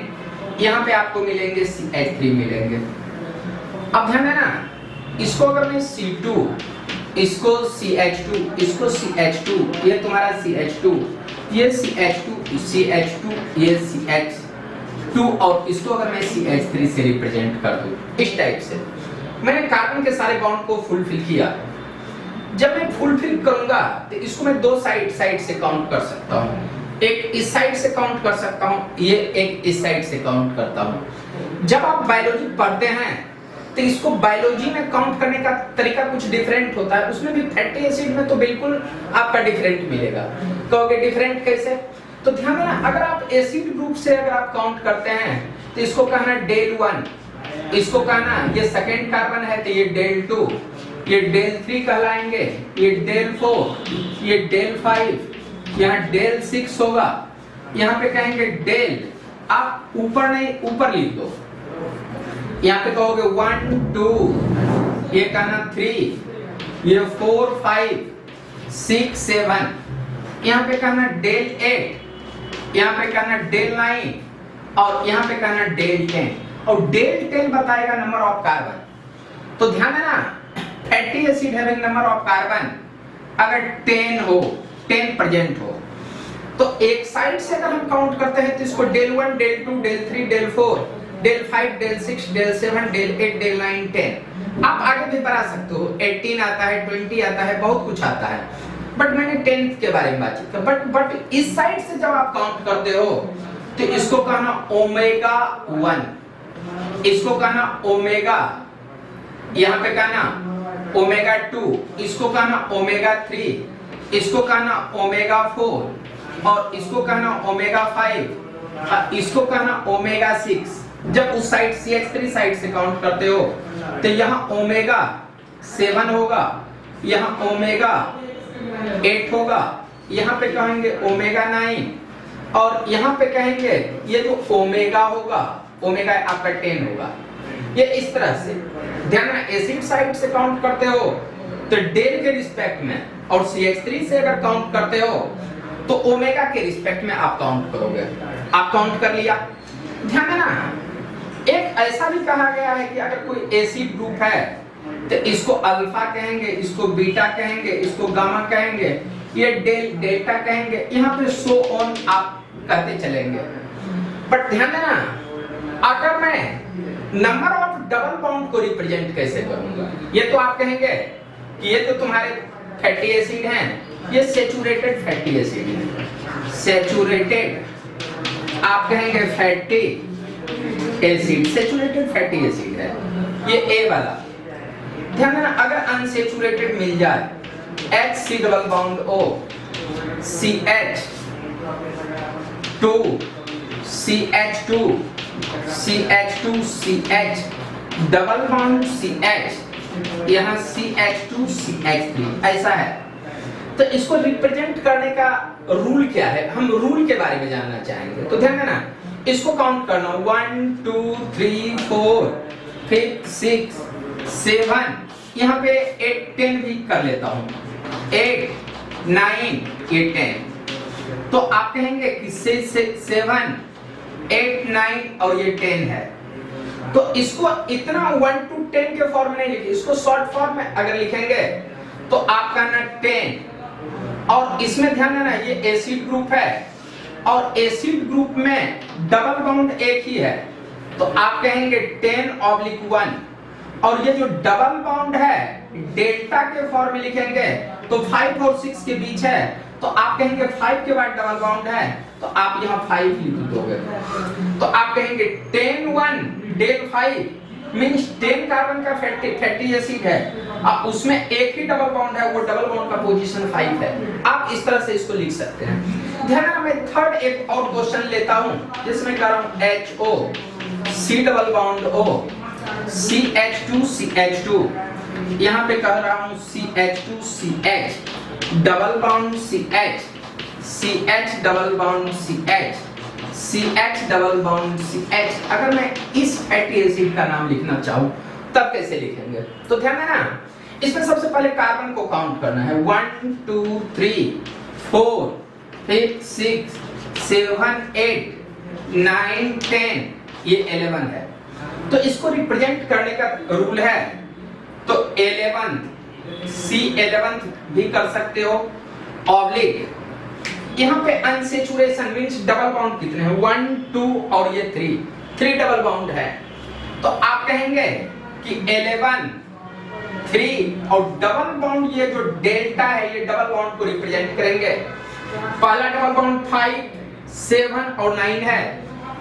यहाँ पे आपको मिलेंगे CH3 मिलेंगे। अब ध्यान देना, इसको अगर मैं C2, इसको CH2, इसको CH2, ये तुम्हारा CH2, ये CH2, ये CH2 और इसको अगर मैं CH3 से रिप्रेजेंट कर दूं, इस टाइप से मैंने कार्बन के सारे बॉन्ड को फुलफिल किया। जब मैं फुलफिल करूंगा तो इसको मैं दो साइड से काउंट कर सकता हूं, एक इस साइड से काउंट कर सकता हूं, ये एक इस साइड से काउंट करता हूं। जब आप बायोलॉजी पढ़ते हैं तो इसको बायोलॉजी में काउंट करने का तरीका कुछ डिफरेंट होता है, उसमें भी फैटी एसिड में तो बिल्कुल आपका डिफरेंट मिलेगा। कहोगे डिफरेंट कैसे? तो ध्यान देना, अगर आप एसिड ग्रुप से अगर आप काउंट करते हैं तो इसको कहना डेल 1, इसको कहना ये सेकेंड कार्बन है तो ये डेल 2, ये डेल 3 कहलाएंगे, ये डेल 4, ये डेल 5, यहाँ डेल 6 होगा, यहाँ पे कहेंगे डेल, आप ऊपर नहीं ऊपर लिख दो, यहाँ पे कहोगे 1 2, ये कहना 3, ये 4 5 6 7, यहाँ पे कहना डेल 8, यहाँ पे कहना डेल 9, और यहाँ पे कहना डेल 10 और डेल 10 बताएगा नंबर ऑफ कार्बन। तो ध्यान है ना, fatty acid having number of carbon अगर 10 हो, 10 प्रेजेंट हो, तो एक साइड से अगर हम काउंट करते हैं तो इसको del 1, del 2, del 3, del 4, del 5, del 6, del 7, del 8, del 9, 10। आप आगे भी बढ़ा सकते हो, 18 आता है, 20 आता है, बहुत कुछ आता है, बट मैंने 10th के बारे में बातचीत कर। बट इस साइड से जब आप काउंट करते हो तो इसको कहना ओमेगा 1, इसको कहना ओमेगा, यहाँ पे कहना ओमेगा 2, इसको कहना ओमेगा 3, इसको कहना ओमेगा 4 और इसको कहना ओमेगा 5, इसको कहना ओमेगा 6। जब उस साइड CH3 साइड से काउंट करते हो तो यहाँ ओमेगा 7 होगा, यहाँ ओमेगा 8 होगा, यहाँ पे कहेंगे ओमेगा 9 और यहाँ पे कहेंगे ये जो ओमेगा होगा, ओमेगा आपका 10 होगा। ये इस तरह से ध्यान रखना, एसिड साइड से काउंट करते हो तो डेल के रिस्पेक्ट में और CH3 से अगर काउंट करते हो तो ओमेगा के रिस्पेक्ट में आप काउंट करोगे। आप काउंट कर लिया। ध्यान देना, एक ऐसा भी कहा गया है कि अगर कोई एसिड ग्रुप है तो इसको अल्फा कहेंगे, इसको बीटा कहेंगे, इसको गामा कहेंगे, ये डेल्टा कहेंगे, यहाँ पे सो ऑन आप कहते चलेंगे। बट ध्यान देना, अगर मैं नंबर ऑफ डबल बॉन्ड को रिप्रेजेंट कैसे करूंगा, ये तो आप कहेंगे कि ये तो तुम्हारे फैटी एसिड हैं, ये सैचुरेटेड फैटी एसिड है, सैचुरेटेड आप कहेंगे fatty acid, saturated fatty acid है ये ए वाला। ध्यान देना, अगर अनसैचुरेटेड मिल जाए HC double bond O, CH2 CH2 CH2 CH double bond CH, यहाँ CH2 CH3 ऐसा है। तो इसको रिप्रेजेंट करने का रूल क्या है, हम रूल के बारे में जानना चाहेंगे। तो ध्यान देना, इसको काउंट करना 1 2 3 4 5 6 7, यहाँ पे 8 10 भी कर लेता हूँ, 8 9 ये 10। तो आप कहेंगे कि 7 8 9 और ये 10 है। तो इसको इतना 1 to 10 के फॉर्म में नहीं लिखिए, इसको शॉर्ट फॉर्म में अगर लिखेंगे तो आप कहना 10। और इसमें ध्यान देना, ये एसिड ग्रुप है और एसिड ग्रुप में डबल बॉन्ड एक ही है, तो आप कहेंगे 10/1। और ये जो डबल बॉन्ड है डेल्टा के फॉर्म में लिखेंगे तो 5 और 6 के बीच है, तो आप कहेंगे 5 के बाद डबल बॉन्ड है तो आप यहाँ 5 लिख दोगे। तो आप कहेंगे 10/1 डेल 5 मींस 10 कार्बन का फैटी एसिड है, अब उसमें एक ही डबल बॉन्ड है, वो डबल बॉन्ड का पोजीशन 5 है। आप इस तरह से इसको लिख सकते हैं। ध्यान रखना, मैं थर्ड एक और क्वेश्चन लेता हूं जिसमें कर रहा हूं HO C double bond O CH2 CH2, यहाँ पे कह रहा हूं CH2 CH double bond CH CH double bond CH CH double bond CH। अगर मैं इस फैटी एसिड का नाम लिखना चाहूं तब कैसे लिखेंगे? तो ध्यान देना, इसमें सबसे पहले कार्बन को काउंट करना है 1 2 3 4 5 6 7 8 9 10, ये 11 है। तो इसको रिप्रेजेंट करने का रूल है, तो 11 C11 भी कर सकते हो, ऑब्लिक यहाँ पे अनसैचुरेशन मींस डबल बॉन्ड कितने हैं 1 2 और ये 3 डबल बॉन्ड है, तो आप कहेंगे कि 11 3 और डबल बॉन्ड ये जो डेल्टा है ये डबल बॉन्ड को रिप्रेजेंट करेंगे। पहला डबल बॉन्ड 5 7 और 9 है,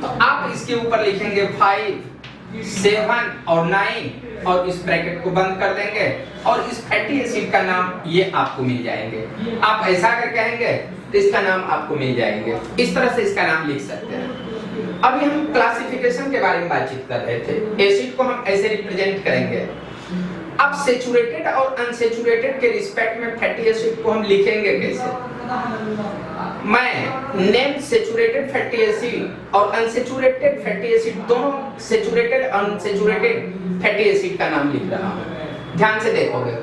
तो आप इसके ऊपर लिखेंगे 5 7 और 9 और इस ब्रैकेट को बंद कर देंगे और इस फैटी एसिड का नाम ये आपको मिल जाएंगे। आप ऐसा अगर कहेंगे तो इसका नाम आपको मिल जाएंगे, इस तरह से इसका नाम लिख सकते हैं। अभी हम क्लासिफिकेशन के बारे में बातचीत कर रहे थे, एसिड को हम ऐसे रिप्रेजेंट करेंगे। अब सैचुरेटेड और अनसैचुरेटेड के रिस्पेक्ट में फैटी एसिड को हम लिखेंगे कैसे? मैं नेम सैचुरेटेड फैटी एसिड और अनसैचुरेटेड फैटी एसिड, दोनों सैचुरेटेड अनसैचुरेटेड फैटी एसिड का नाम लिख रहा हूं, ध्यान से देखोगे।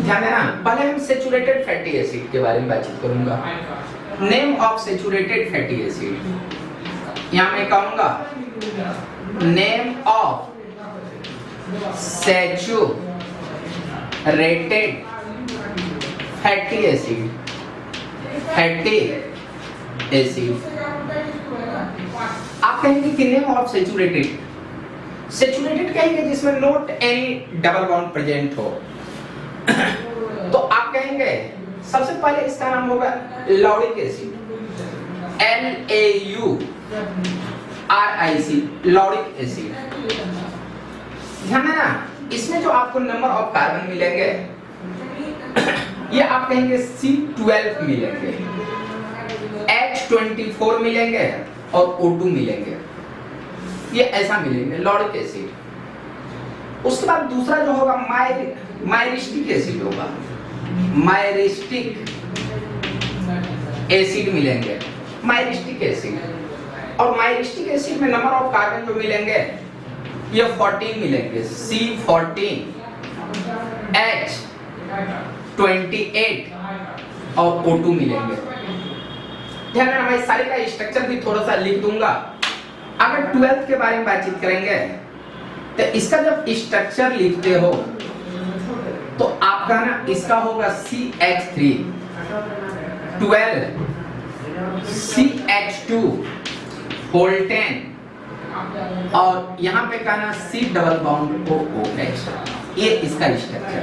ध्यान देना, पहले हम सेचुरेटेड फैटी एसिड के बारे में बातचीत करूंगा। Name of saturated fatty acid, यहां मैं कहूंगा name of saturated fatty acid, fatty acid. आप कहेंगे कि नेम ऑफ सेचुरेटेड, सेचुरेटेड कहेंगे जिसमें not any double bond present हो। तो आप कहेंगे सबसे पहले इसका नाम होगा lauric acid, LAURIC, lauric acid. ध्यान देना, इसमें जो आपको नंबर ऑफ कार्बन मिलेंगे ये आप कहेंगे C12 मिलेंगे, H24 मिलेंगे और O2 मिलेंगे, ये ऐसा मिलेंगे लॉरिक एसिड। उसके बाद दूसरा जो होगा मायरिस्टिक एसिड होगा, मायरिस्टिक एसिड मिलेंगे, मायरिस्टिक एसिड। और मायरिस्टिक एसिड में नंबर ऑफ कार्बन जो मिलेंगे ये 14 मिलेंगे, C14, H28 और O2 मिलेंगे। ध्यान रखना, मैं सारे का स्ट्रक्चर भी थोड़ा सा लिख दूंगा। अगर 12th के बारे में बातचीत करेंगे तो इसका जब स्ट्रक्चर लिखते हो तो आपका ना इसका होगा CH3, 12 CH2 होल 10 और यहाँ पे कहना C डबल बॉन्ड OH, ये इसका स्ट्रक्चर।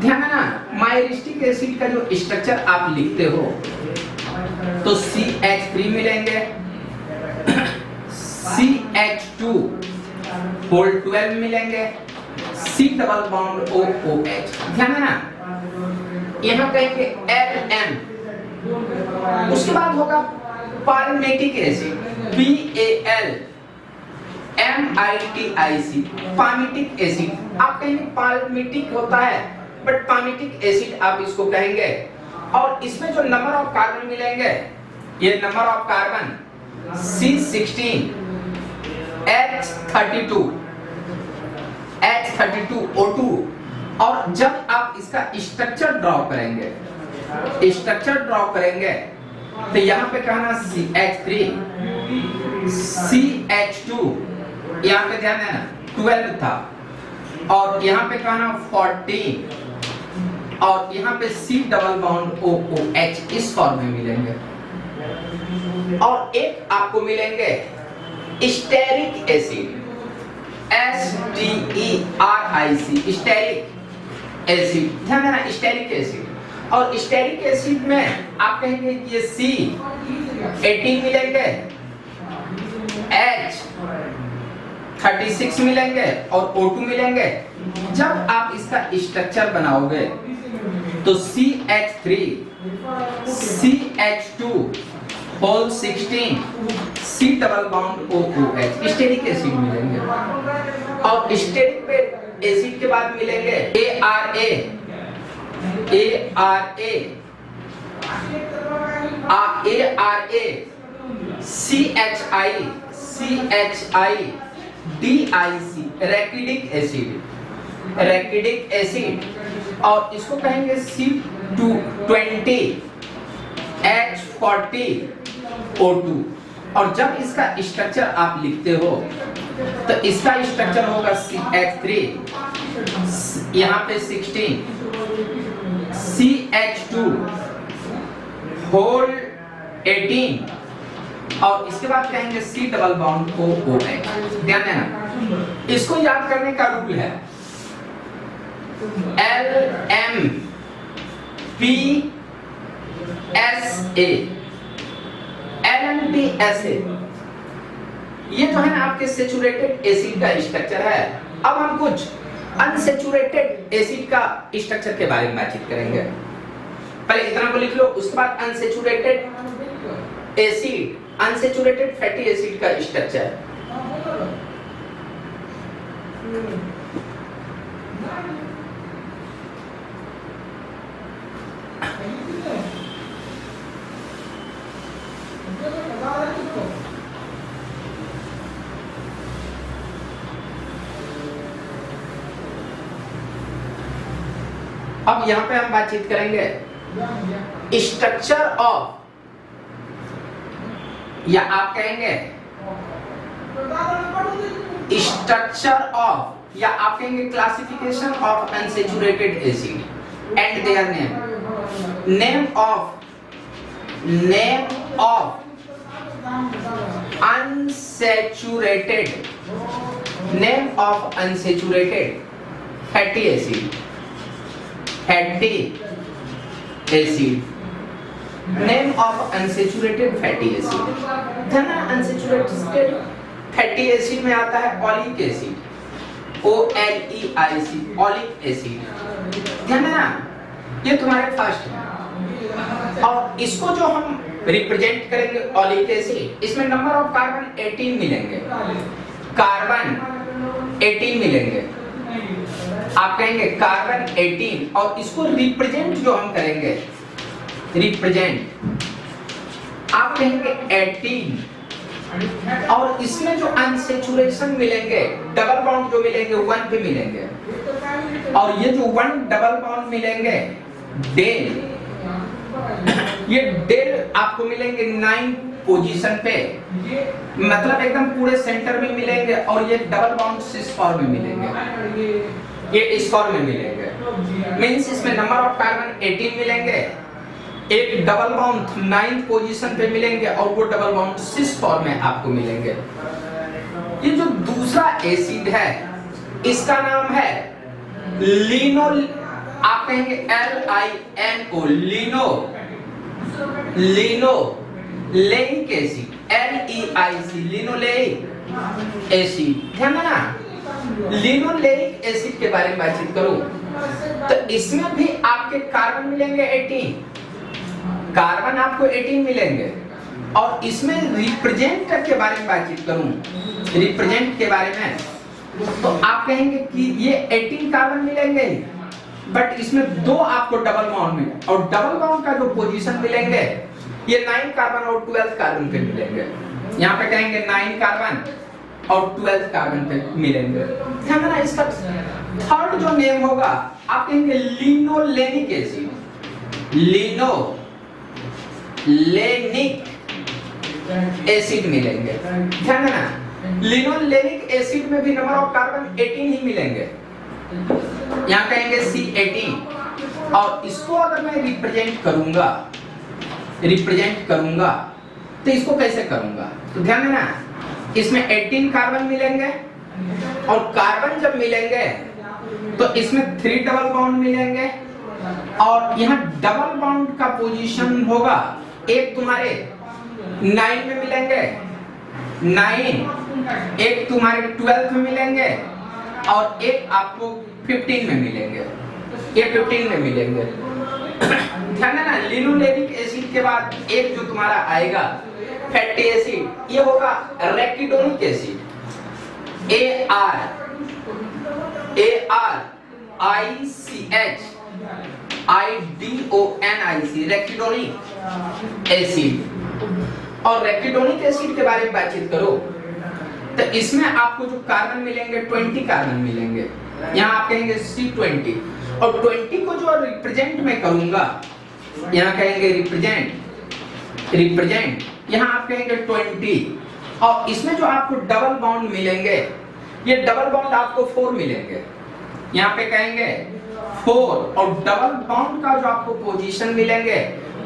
ध्यान देना, मायरिस्टिक एसिड का जो स्ट्रक्चर आप लिखते हो तो CH3 मिलेंगे, CH2 होल 12 मिलेंगे, C डबल बॉन्ड OH। ध्यान देना, यहाँ कहेंगे LM। उसके बाद होगा palmitic acid, PALMITIC, palmitic acid. आप कहेंगे पाल्मेटिक होता है बट पाल्मेटिक एसिड आप इसको कहेंगे। और इसमें जो नंबर ऑफ कार्बन मिलेंगे ये number of carbon C16, H32, H32O2। और जब आप इसका स्ट्रक्चर ड्रॉ करेंगे, तो यहाँ पे कहना CH3, CH2, यहाँ पे ध्यान देना 12 था और यहाँ पे कहना 14 और यहाँ पे C डबल बॉन्ड OH इस फॉर्म में मिलेंगे। और एक आपको मिलेंगे stearic acid, STERIC, stearic acid. ध्यान देना, स्टेरिक एसिड। और स्टेरिक एसिड में आप कहेंगे कि ये C18 मिलेंगे, H36 मिलेंगे और O2 मिलेंगे। जब आप इसका स्ट्रक्चर बनाओगे तो CH3, CH2 whole 16, C double bond OH, stearic acid मिलेंगे। और स्टेरिक एसिड के बाद मिलेंगे ARA, DIC, रैकिडिक एसिड। और इसको कहेंगे C20, H40, O2। और जब इसका स्ट्रक्चर आप लिखते हो तो इसका स्ट्रक्चर होगा CH3, यहाँ पे 16, CH2 होल 18 और इसके बाद कहेंगे C डबल बॉन्ड OH। ध्यान देना, इसको याद करने का रूल है LMPSA। ये जो है ना आपके सेचुरेटेड एसिड का स्ट्रक्चर है। अब हम कुछ अनसेचुरेटेड एसिड का स्ट्रक्चर के बारे में बातचीत करेंगे। पहले इतना को लिख लो, उसके बाद unsaturated acid, unsaturated fatty acid का स्ट्रक्चर। अब यहाँ पे हम बातचीत करेंगे स्ट्रक्चर ऑफ, या आप कहेंगे स्ट्रक्चर ऑफ, या आप कहेंगे classification of unsaturated acid and their name, name of unsaturated, name of unsaturated fatty acid, name of unsaturated fatty acid। ध्यान है, unsaturated fatty acid में आता है oleic acid, OLEIC, oleic acid. ध्यान है ना, ये तुम्हारे फर्स्ट है। और इसको जो हम रिप्रेजेंट करेंगे ओलिक एसिड, इसमें नंबर ऑफ कार्बन 18 मिलेंगे, कार्बन 18 मिलेंगे। आप कहेंगे कार्बन 18, और इसको रिप्रेजेंट जो हम करेंगे, रिप्रेजेंट आप कहेंगे 18, और इसमें जो अनसैचुरेशन मिलेंगे, डबल बॉन्ड जो मिलेंगे 1 पे मिलेंगे, और ये जो 1 डबल बॉन्ड मिलेंगे डेल, ये डेल आपको मिलेंगे 9 पोजीशन पे, मतलब एकदम पूरे सेंटर में मिलेंगे, और ये डबल बॉन्ड सिस फॉर्म में मिलेंगे, ये इस फॉर्म में मिलेंगे। मींस इसमें नंबर ऑफ कार्बन 18 मिलेंगे, एक डबल बॉन्ड 9th पोजीशन पे मिलेंगे, और वो डबल बॉन्ड सिस फॉर्म में आपको मिलेंगे। ये जो दूसरा एसिड है, इसका नाम है लिनो, आप कहेंगे LINO, linoleic acid, LEIC, linoleic acid. ध्यान देना, लिनोलेइक एसिड के बारे में बातचीत करूं तो इसमें भी आपके कार्बन मिलेंगे 18, कार्बन आपको 18 मिलेंगे। और इसमें रिप्रेजेंट के बारे में बातचीत करूं, रिप्रेजेंट के बारे में, तो आप कहेंगे कि ये 18 कार्बन मिलेंगे, बट इसमें 2 आपको डबल बॉन्ड मिले, और डबल बॉन्ड का जो पोजीशन मिलेंगे ये 9 कार्बन और 12 कार्बन पे मिलेंगे। यहाँ पे कहेंगे 9 कार्बन और 12 कार्बन पे मिलेंगे। ध्यान देना, इसका थर्ड जो नेम होगा आप कहेंगे लिनोलेनिक एसिड, लिनोलेनिक एसिड मिलेंगे। ध्यान देना, लिनोलेनिक एसिड में भी नंबर ऑफ कार्बन 18 ही मिलेंगे, यहाँ कहेंगे C18। और इसको अगर मैं रिप्रेजेंट करूंगा तो इसको कैसे करूंगा, तो ध्यान देना, इसमें 18 कार्बन मिलेंगे, और कार्बन जब मिलेंगे तो इसमें 3 डबल बॉन्ड मिलेंगे, और यहाँ डबल बॉन्ड का पोजीशन होगा, एक तुम्हारे 9 में मिलेंगे, 9, एक तुम्हारे 12 में मिलेंगे, और एक आपको 15 में मिलेंगे, ये 15 में मिलेंगे। ध्यान देना, लिनोलेनिक एसिड के बाद एक जो तुम्हारा आएगा फैटी एसिड, ये होगा रेकिडोनिक एसिड, ARICHIDONIC, रेकिडोनिक एसिड। और रेकिडोनिक एसिड के बारे में बातचीत करो तो इसमें आपको जो कार्बन मिलेंगे 20 कार्बन मिलेंगे, यहाँ आप कहेंगे C20। और 20 को जो रिप्रेजेंट में करूंगा, यहाँ कहेंगे रिप्रेजेंट, यहाँ आप कहेंगे 20। और इसमें जो आपको डबल बॉन्ड मिलेंगे, ये डबल बॉन्ड आपको 4 मिलेंगे, यहाँ पे कहेंगे 4। और डबल बॉन्ड का जो आपको पोजीशन मिलेंगे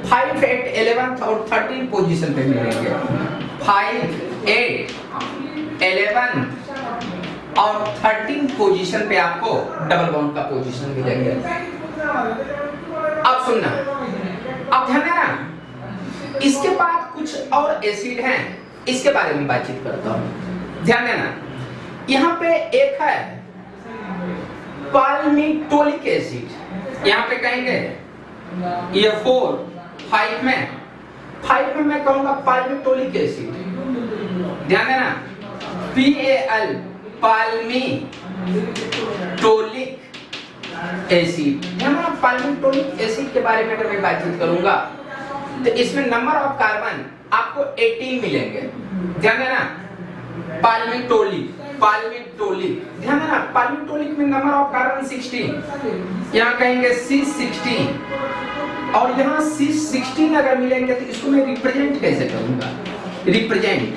5, 8, 11 और 13 पोजीशन पे मिलेंगे, 5, 8, 11 और 13 पोजीशन पे आपको डबल बॉन्ड का पोजीशन मिलेंगे। अब सुनना, अब ध्यान देना, इसके बाद कुछ और एसिड हैं, इसके बारे में बातचीत करता हूं। ध्यान देना, यहाँ पे एक है पाल्मिटोलिक एसिड, यहाँ पे कहेंगे ये 4, 5 में मैं कहूंगा पाल्मिटोलिक एसिड। ध्यान देना, PAL, पाल्मिटोलिक एसिड। ध्यान देना, पाल्मिटोलिक एसिड के बारे में अगर मैं बातचीत करूंगा तो इसमें नंबर ऑफ कार्बन आपको 18 मिलेंगे। ध्यान देना, पाल्मिटोलिक पाल्मिटोलिक, ध्यान देना पाल्मिटोलिक में नंबर ऑफ कार्बन 16, यहाँ कहेंगे C16 और यहाँ C16 अगर मिलेंगे तो इसको मैं रिप्रेजेंट कैसे करूंगा, रिप्रेजेंट,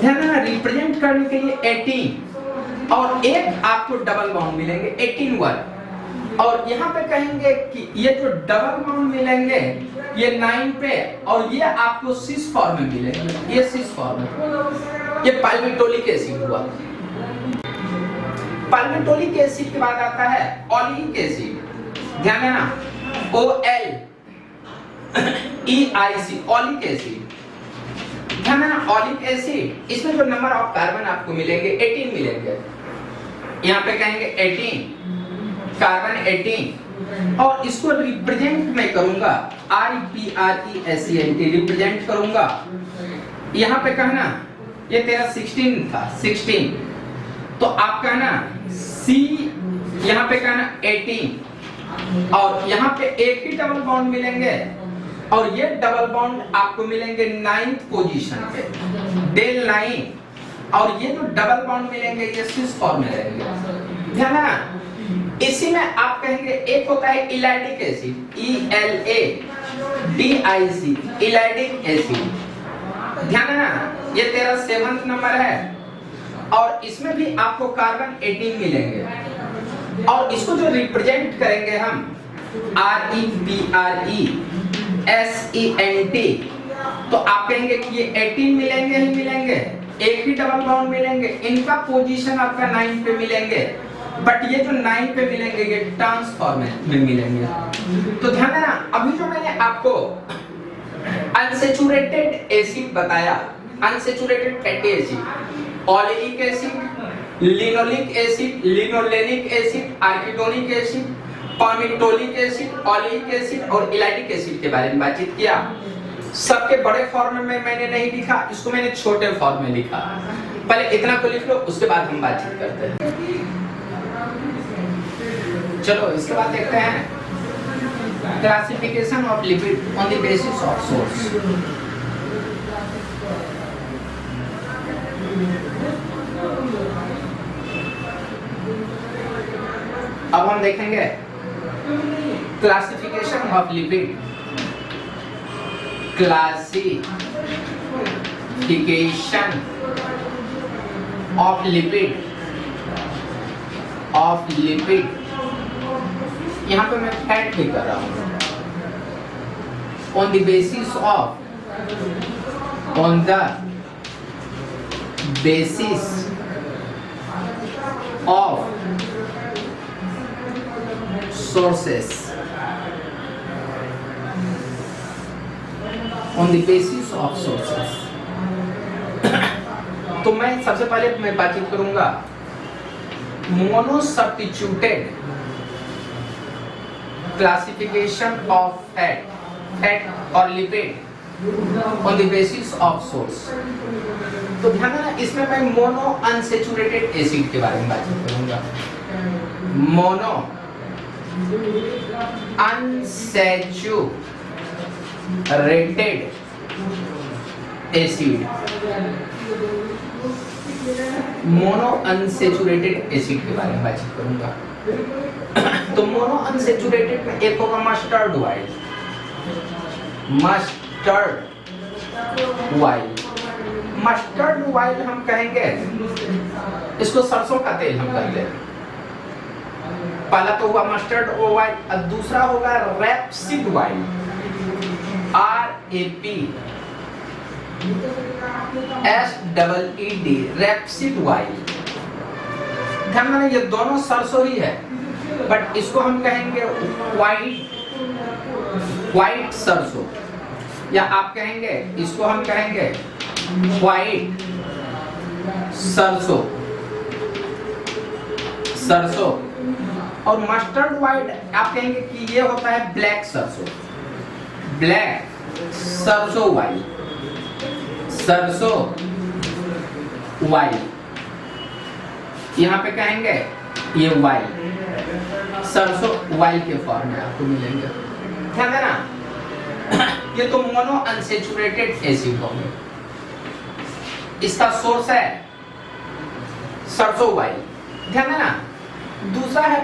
ध्यान देना रिप्रेजेंट करने के लिए 18 और एक आपको डबल बॉन्ड मिलेंगे 18 वर्ड, और यहाँ पे कहेंगे कि ये जो डबल बॉन्ड मिलेंगे ये 9 पे और ये आपको सिस फॉर्म में मिलेंगे, ये सिस फॉर्म में, ये पाल्मिटोलिक एसिड हुआ। पाल्मिटोलिक एसिड के बाद आता है ओलिक एसिड, ध्यान देना OL EIC ओलिक एसिड, ध्यान देना ओलिक एसिड, इसमें जो नंबर ऑफ कार्बन आपको मिलेंगे 18 मिलेंगे, यहाँ पे कहेंगे 18 कार्बन 18 और इसको रिप्रेजेंट मैं करूंगा REPRESENT रिप्रेजेंट करूंगा, यहाँ पे कहना ये तेरा 16 था 16 तो आप कहना C, यहाँ पे कहना 18 और यहाँ पे एक ही डबल बॉन्ड मिलेंगे और ये डबल बॉन्ड आपको मिलेंगे 9th पोजीशन पे डेल 9 और ये जो डबल बॉन्ड मिलेंगे ये सिस फॉर्म में रहेंगे, ध्यान देना। इसी में आप कहेंगे एक होता है इलाइडिक एसिड ELADIC इलाइडिक एसिड, ध्यान देना ये तेरा 7th नंबर है और इसमें भी आपको कार्बन 18 मिलेंगे और इसको जो रिप्रेजेंट करेंगे हम REPRESENT तो आप कहेंगे कि ये 18 मिलेंगे ही मिलेंगे, एक ही डबल बॉन्ड मिलेंगे, इनका पोजीशन आपका 9 पे मिलेंगे बट ये जो 9 पे मिलेंगे ये ट्रांसफॉर्म में मिलेंगे। तो ध्यान देना अभी जो मैंने आपको अनसैचुरेटेड एसिड बताया, unsaturated fatty acid, oleic acid, linoleic acid, linolenic acid, arachidonic acid, palmitoleic acid, oleic acid और इलाइडिक एसिड के बारे में बातचीत किया। सबके बड़े फॉर्म में मैंने नहीं लिखा, इसको मैंने छोटे फॉर्म में लिखा, पहले इतना को लिख लो उसके बाद हम बातचीत करते हैं। चलो इसके बाद देखते हैं classification of lipid on the basis of source. अब हम देखेंगे classification of lipid, classification of lipid, यहाँ पे मैं फैट भी कर रहा हूँ on the basis of, on the basis of sources, on the basis of sources. तो मैं सबसे पहले मैं बातचीत करूंगा mono substituted classification of fat और lipid on the basis of source. तो ध्यान देना इसमें मैं मोनो अनसैचुरेटेड एसिड के बारे में बातचीत करूंगा, mono unsaturated acid, mono unsaturated acid के बारे में बातचीत करूंगा। तो मोनो अनसैचुरेटेड में एक होगा मस्टर्ड ऑयल, मस्टर्ड ऑयल हम कहेंगे इसको सरसों का तेल हम कहते हैं। पहला तो हुआ मस्टर्ड ऑयल और दूसरा होगा rapeseed oil, RAPSEED rapeseed oil. ध्यान देना ये दोनों सरसों ही है बट इसको हम कहेंगे व्हाइट सरसों, या आप कहेंगे इसको हम कहेंगे व्हाइट सरसों और मस्टर्ड ऑयल आप कहेंगे कि ये होता है ब्लैक सरसों, ब्लैक सरसों ऑयल, सरसों ऑयल, यहाँ पे कहेंगे ये ऑयल, सरसों ऑयल के फॉर्म में आपको मिलेंगे। ध्यान देना ये तो मोनो अनसैचुरेटेड एसिड होंगे। इसका सोर्स है सरसों वाइल, ध्यान है ना। दूसरा है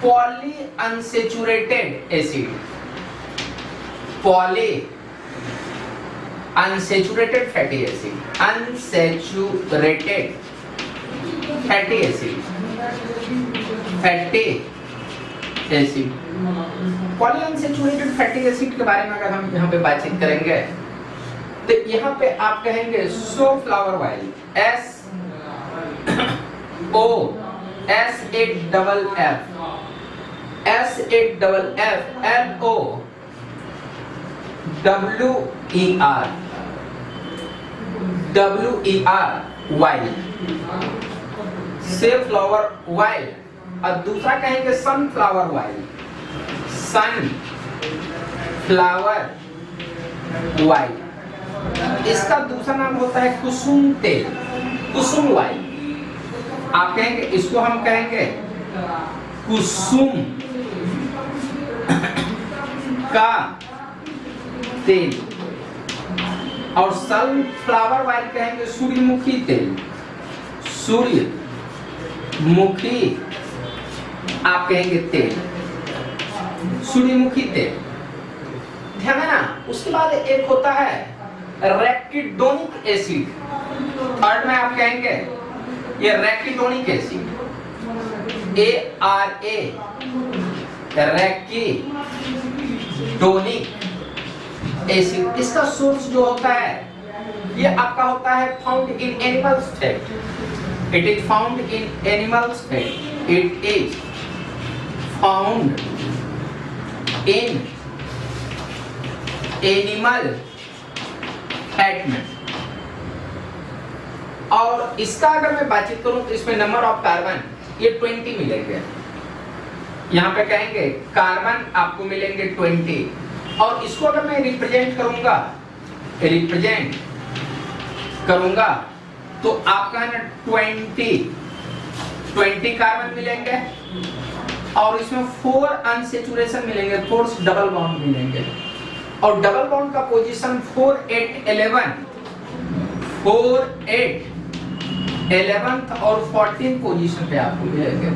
poly unsaturated acid, poly unsaturated fatty acid, unsaturated fatty acid, fatty acid. Poly unsaturated fatty acid के बारे में अगर हम यहाँ पे बातचीत करेंगे तो यहाँ पे आप कहेंगे safflower oil, S O S A double F, S A double F L O W E R, WER से फ्लावर ऑयल। और दूसरा कहेंगे sunflower oil, sun flower oil. इसका दूसरा नाम होता है कुसुम तेल, कुसुम ऑयल। आप कहेंगे, इसको हम कहेंगे कुसुम का तेल। और सनफ्लावर ऑयल कहेंगे सूर्यमुखी तेल, सूर्यमुखी आप कहेंगे तेल, सूर्यमुखी तेल। ध्यान है ना। उसके बाद एक होता है रैकिडोनिक एसिड, थर्ड में आप कहेंगे ये रैकिडोनिक एसिड, ARA, रैकिडोनिक एसिड। इसका सोर्स जो होता है ये आपका होता है found in animals fat, it is found in animals fat, it is found in animal fat में। और इसका अगर मैं बातचीत करूं तो इसमें नंबर ऑफ कार्बन ये 20 मिलेंगे। यहाँ पे कहेंगे कार्बन आपको मिलेंगे 20। और इसको अगर मैं रिप्रेजेंट करूंगा तो आपका है ना 20 कार्बन मिलेंगे। और इसमें 4 अनसेचुरेशन मिलेंगे, 4 डबल बॉन्ड मिलेंगे। और डबल बॉन्ड का पोजीशन 4 8 11 और 14 पोजीशन पे आपको मिलेंगे।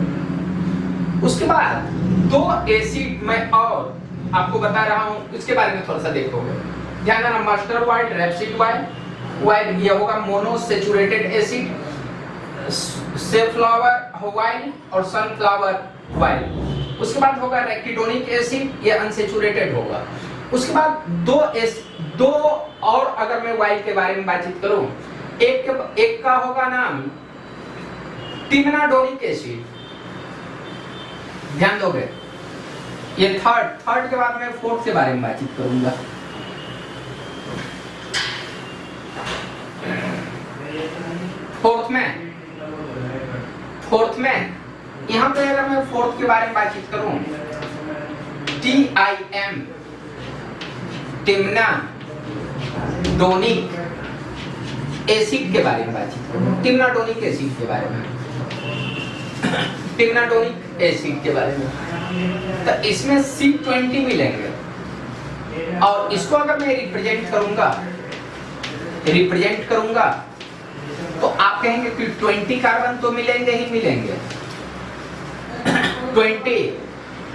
उसके बाद 2 एसिड में और आपको बता रहा हूं, इसके बारे में थोड़ा सा देखोगे। ध्यान देना, मस्टर्ड ऑयल, रेपसीड ऑयल, ये होगा मोनोसेचुरेटेड एसिड, सेफ्लावर ऑयल और सनफ्लावर ऑयल। उसके बाद होगा रैकिडोनिक एसिड, ये अनसेचुरेटेड होगा। उसके बाद 2 और अगर मैं ऑयल के बारे में बातचीत करूं, एक का होगा नाम टिमनाडोनिक एसिड, ध्यान दोगे। ये थर्ड के बाद मैं फोर्थ के बारे में बातचीत करूंगा। फोर्थ में यहां पे अगर मैं फोर्थ के बारे में बातचीत करूं, TIM टिमनाडोनिक एसिड के बारे में बातचीत करूं, टिमनाडोनिक एसिड के बारे में, टिमनाडोनिक एसिड के बारे में। तो इसमें C20 मिलेंगे। और इसको अगर मैं रिप्रेजेंट करूंगा तो आप कहेंगे कि 20 कार्बन तो मिलेंगे ही मिलेंगे। 20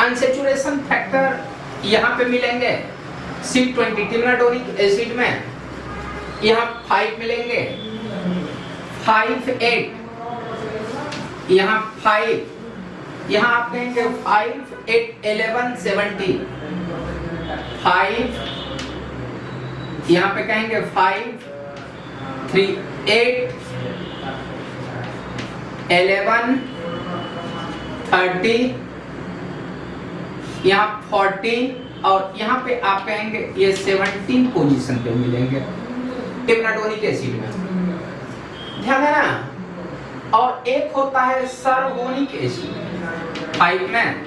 अनसेचुरेशन फैक्टर यहाँ पे मिलेंगे C20 टिमनाडोनिक एसिड में, यहाँ 5 मिलेंगे, 5 8, यहाँ 5, यहाँ आप कहेंगे 5 8 11 70, 5 यहाँ पे कहेंगे 5 3 8 11 30, यहाँ 40 और यहाँ पे आप कहेंगे ये 17 पोजीशन पे मिलेंगे टिमनाडोनिक एसिड में। ध्यान है ना। और एक होता है सरवोनिक एसिड, 5 में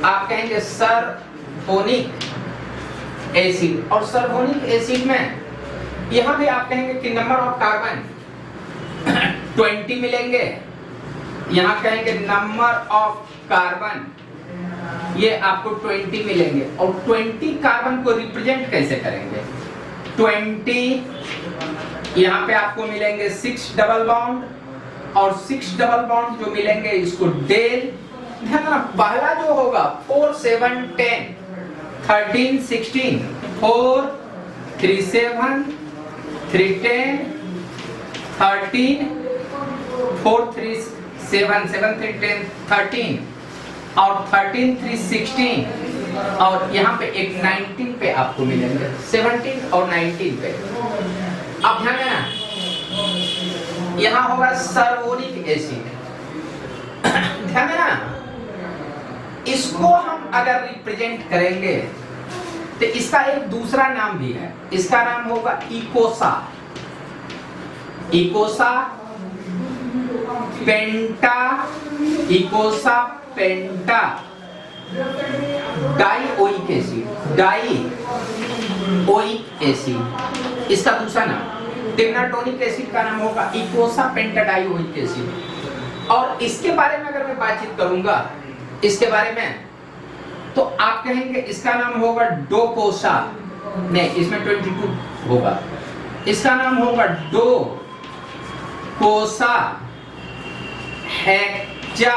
आप कहेंगे सरवोनिक एसिड। और सरवोनिक एसिड में यहाँ भी आप कहेंगे कि नंबर ऑफ कार्बन 20 मिलेंगे, यहाँ कहेंगे नंबर ऑफ कार्बन ये आपको 20 मिलेंगे। और 20 कार्बन को रिप्रेजेंट कैसे करेंगे, 20 यहाँ पे आपको मिलेंगे 6 डबल बॉन्ड और 6 डबल बॉन्ड जो मिलेंगे इसको डेल। ध्यान देना पहला जो होगा 4 7 10 13 16 4 3 7 3 10 13 4 3 7 7 3 10 13 और 13 3 16 और यहाँ पे एक 19 पे आपको मिलेंगे 17 और 19 पे। अब ध्यान देना यहाँ होगा सल्फ्यूरिक एसिड। ध्यान देना इसको हम अगर रिप्रेजेंट करेंगे तो इसका एक दूसरा नाम भी है, इसका नाम होगा इकोसा। इकोसा पेंटा, इकोसा पेंटा डाइओइक एसिड, डाइओइक एसिड इसका दूसरा नाम। टिमनाटोनिक एसिड का नाम होगा इकोसा पेंटाडाइओइक एसिड। और इसके बारे में अगर मैं बातचीत करूंगा इसके बारे में तो आप कहेंगे इसका नाम होगा डोकोसा, नहीं इसमें 22 होगा, इसका नाम होगा docosa hexa,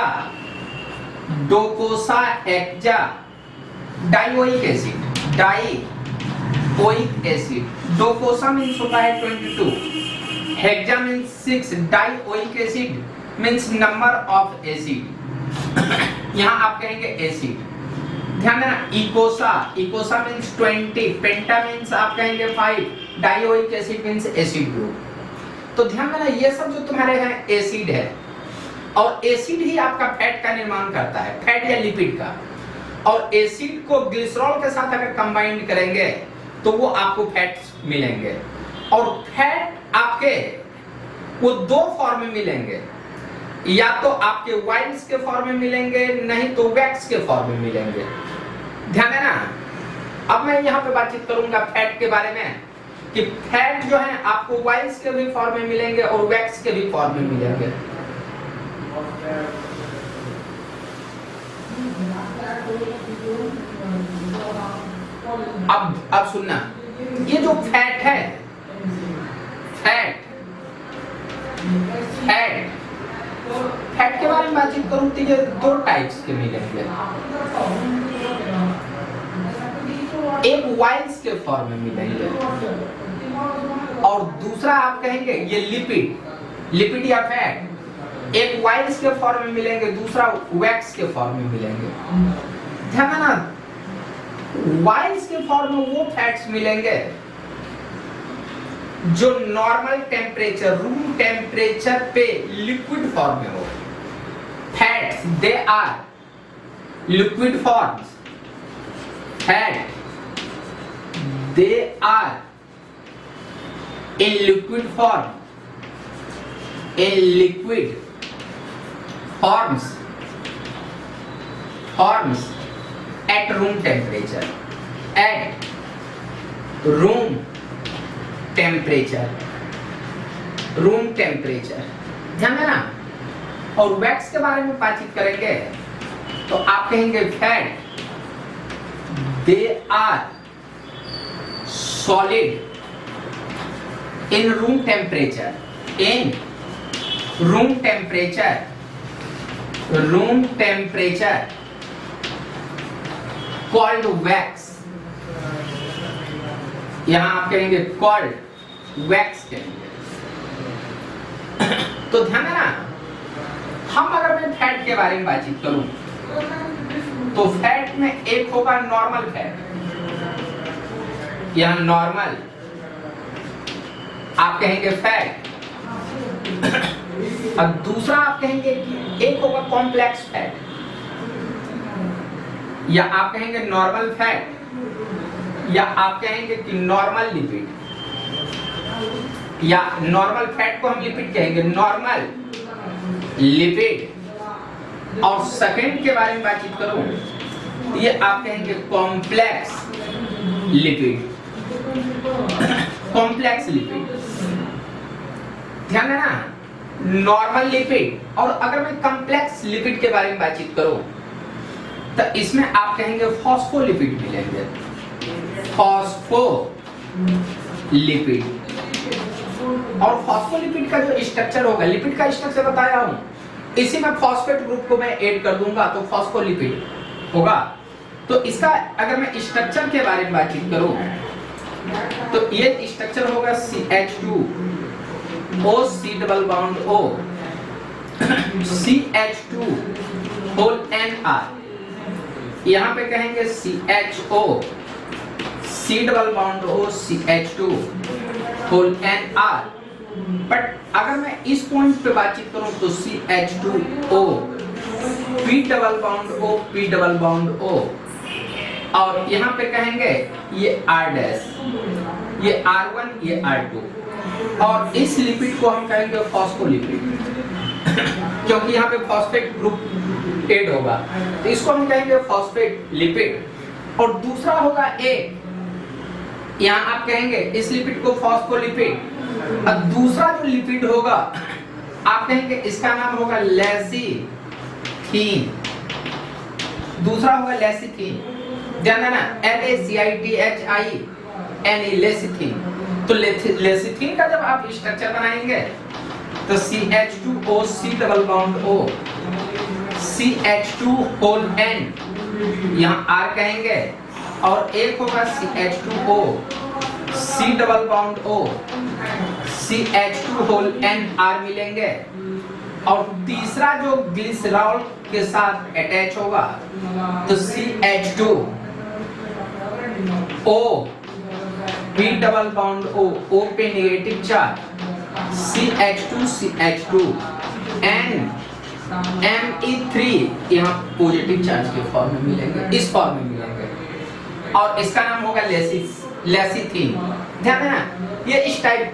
docosa hexa dioic acid, dioic acid. Docosa means होता है 22, hexa means 6, dioic acid means number of acid. यहाँ आप कहेंगे एसिड। ध्यान देना इकोसा, इकोसा मीन्स 20, पेंटा मीन्स आप कहेंगे 5, dioic acid means acid group. तो ध्यान देना ये सब जो तुम्हारे हैं एसिड है और एसिड ही आपका फैट का निर्माण करता है, फैट या लिपिड का। और एसिड को ग्लिसरॉल के साथ अगर कंबाइंड करेंगे तो वो आपको फैट्स मिलेंगे। और फैट आपके वो दो फॉर्म में मिलेंगे, या तो आपके वाइल्स के फॉर्म में मिलेंगे, नहीं तो वैक्स के फॉर्म में मिलेंगे। ध्यान देना अब मैं यहाँ पे बातचीत करूंगा फैट के बारे में कि फैट जो है आपको वाइल्स के भी फॉर्म में मिलेंगे और वैक्स के भी फॉर्म में मिलेंगे। अब सुनना, ये जो फैट है, फैट के बारे में बातचीत करूं तो ये दो टाइप्स के मिलेंगे, एक वाइल्स के फॉर्म में मिलेंगे और दूसरा आप कहेंगे ये लिपिड या फैट। एक वाइल्स के फॉर्म में मिलेंगे, दूसरा वैक्स के फॉर्म में मिलेंगे। ध्यान देना वाइल्स के फॉर्म में वो फैट्स मिलेंगे जो नॉर्मल टेम्परेचर, रूम टेम्परेचर पे लिक्विड फॉर्म में हो। Fats they are liquid forms, fat they are in liquid form, in liquid forms at room temperature, at room temperature, room temperature। ध्यान देना। और वैक्स के बारे में बातचीत करेंगे तो आप कहेंगे fat they are solid in room temperature, in room temperature called wax। यहां आप कहेंगे called wax कहेंगे। तो ध्यान देना हम अगर मैं फैट के बारे में बातचीत करूं तो फैट में एक होगा नॉर्मल फैट, यहां नॉर्मल आप कहेंगे फैट, और दूसरा आप कहेंगे कि एक होगा कॉम्प्लेक्स फैट, या आप कहेंगे नॉर्मल फैट, या आप कहेंगे कि नॉर्मल लिपिड, या नॉर्मल फैट को हम लिपिड कहेंगे, नॉर्मल लिपिड। और सेकंड के बारे में बातचीत करूं ये आप कहेंगे कॉम्प्लेक्स लिपिड, कॉम्प्लेक्स लिपिड। ध्यान देना नॉर्मल लिपिड। और अगर मैं कॉम्प्लेक्स लिपिड के बारे में बातचीत करूं तो इसमें आप कहेंगे फॉस्फोलिपिड मिलेंगे, फॉस्फोलिपिड। और फॉस्फोलिपिड का जो स्ट्रक्चर होगा, लिपिड का स्ट्रक्चर बताया हूं, इसी में फॉस्फेट ग्रुप को मैं ऐड कर दूंगा तो फॉस्फोलिपिड होगा। तो इसका अगर मैं स्ट्रक्चर के बारे में बातचीत करूं तो ये स्ट्रक्चर होगा CH2O C double bond O CH2 whole NR, यहां पे कहेंगे CHO C double bond O CH2 whole NR। But अगर मैं इस पॉइंट पे बातचीत करूं तो CH2O P double bond O P double bond O, और यहाँ पे कहेंगे ये R डैश, ये R1, ये R2, और इस लिपिड को हम कहेंगे फॉस्फोलिपिड क्योंकि यहाँ पे फॉस्फेट ग्रुप ऐड होगा, तो इसको हम कहेंगे फॉस्फेट लिपिड। और दूसरा होगा एक, यहाँ आप कहेंगे इस लिपिड को फॉस्फोलिपिड, और दूसरा जो लिपिड होगा आप कहेंगे इसका नाम होगा लेसिथीन, दूसरा होगा लेसिथीन, ध्यान देना LACITHINE लेसिथीन। तो लेसिथीन का जब आप स्ट्रक्चर बनाएंगे तो CH2O C double bond O CH2 whole N, यहाँ R कहेंगे, और एक होगा CH2O C double bond O CH2 whole N R मिलेंगे, और तीसरा जो ग्लिसरॉल के साथ अटैच होगा तो CH2 O P double bond O O पे negative charge CH2 N Me3 यहाँ पॉजिटिव चार्ज के फॉर्म में मिलेंगे, इस फॉर्म में मिलेंगे, और इसका नाम होगा लेसिथीन। ध्यान देना ये इस टाइप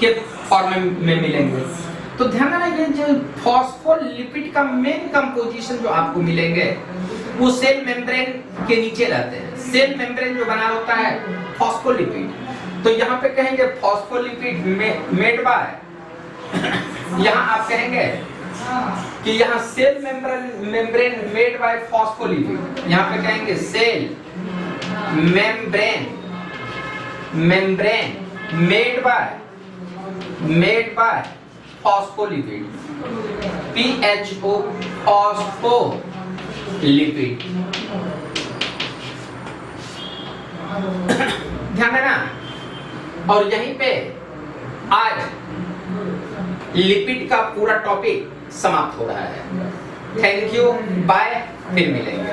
के फॉर्म में मिलेंगे। तो ध्यान देना ये जो फॉस्फोलिपिड का मेन कंपोजिशन जो आपको मिलेंगे वो सेल मेम्ब्रेन के नीचे रहते हैं। सेल मेम्ब्रेन जो बना होता है फॉस्फोलिपिड, तो यहाँ पे कहेंगे फॉस्फोलिपिड मेड बाय, यहाँ आप कहेंगे कि यहाँ cell membrane made by phospholipid, यहाँ पे कहेंगे cell membrane made by phospholipid PHO phospholipid. ध्यान देना, और यहीं पे आज लिपिड का पूरा टॉपिक समाप्त हो रहा है। थैंक यू, बाय, फिर मिलेंगे।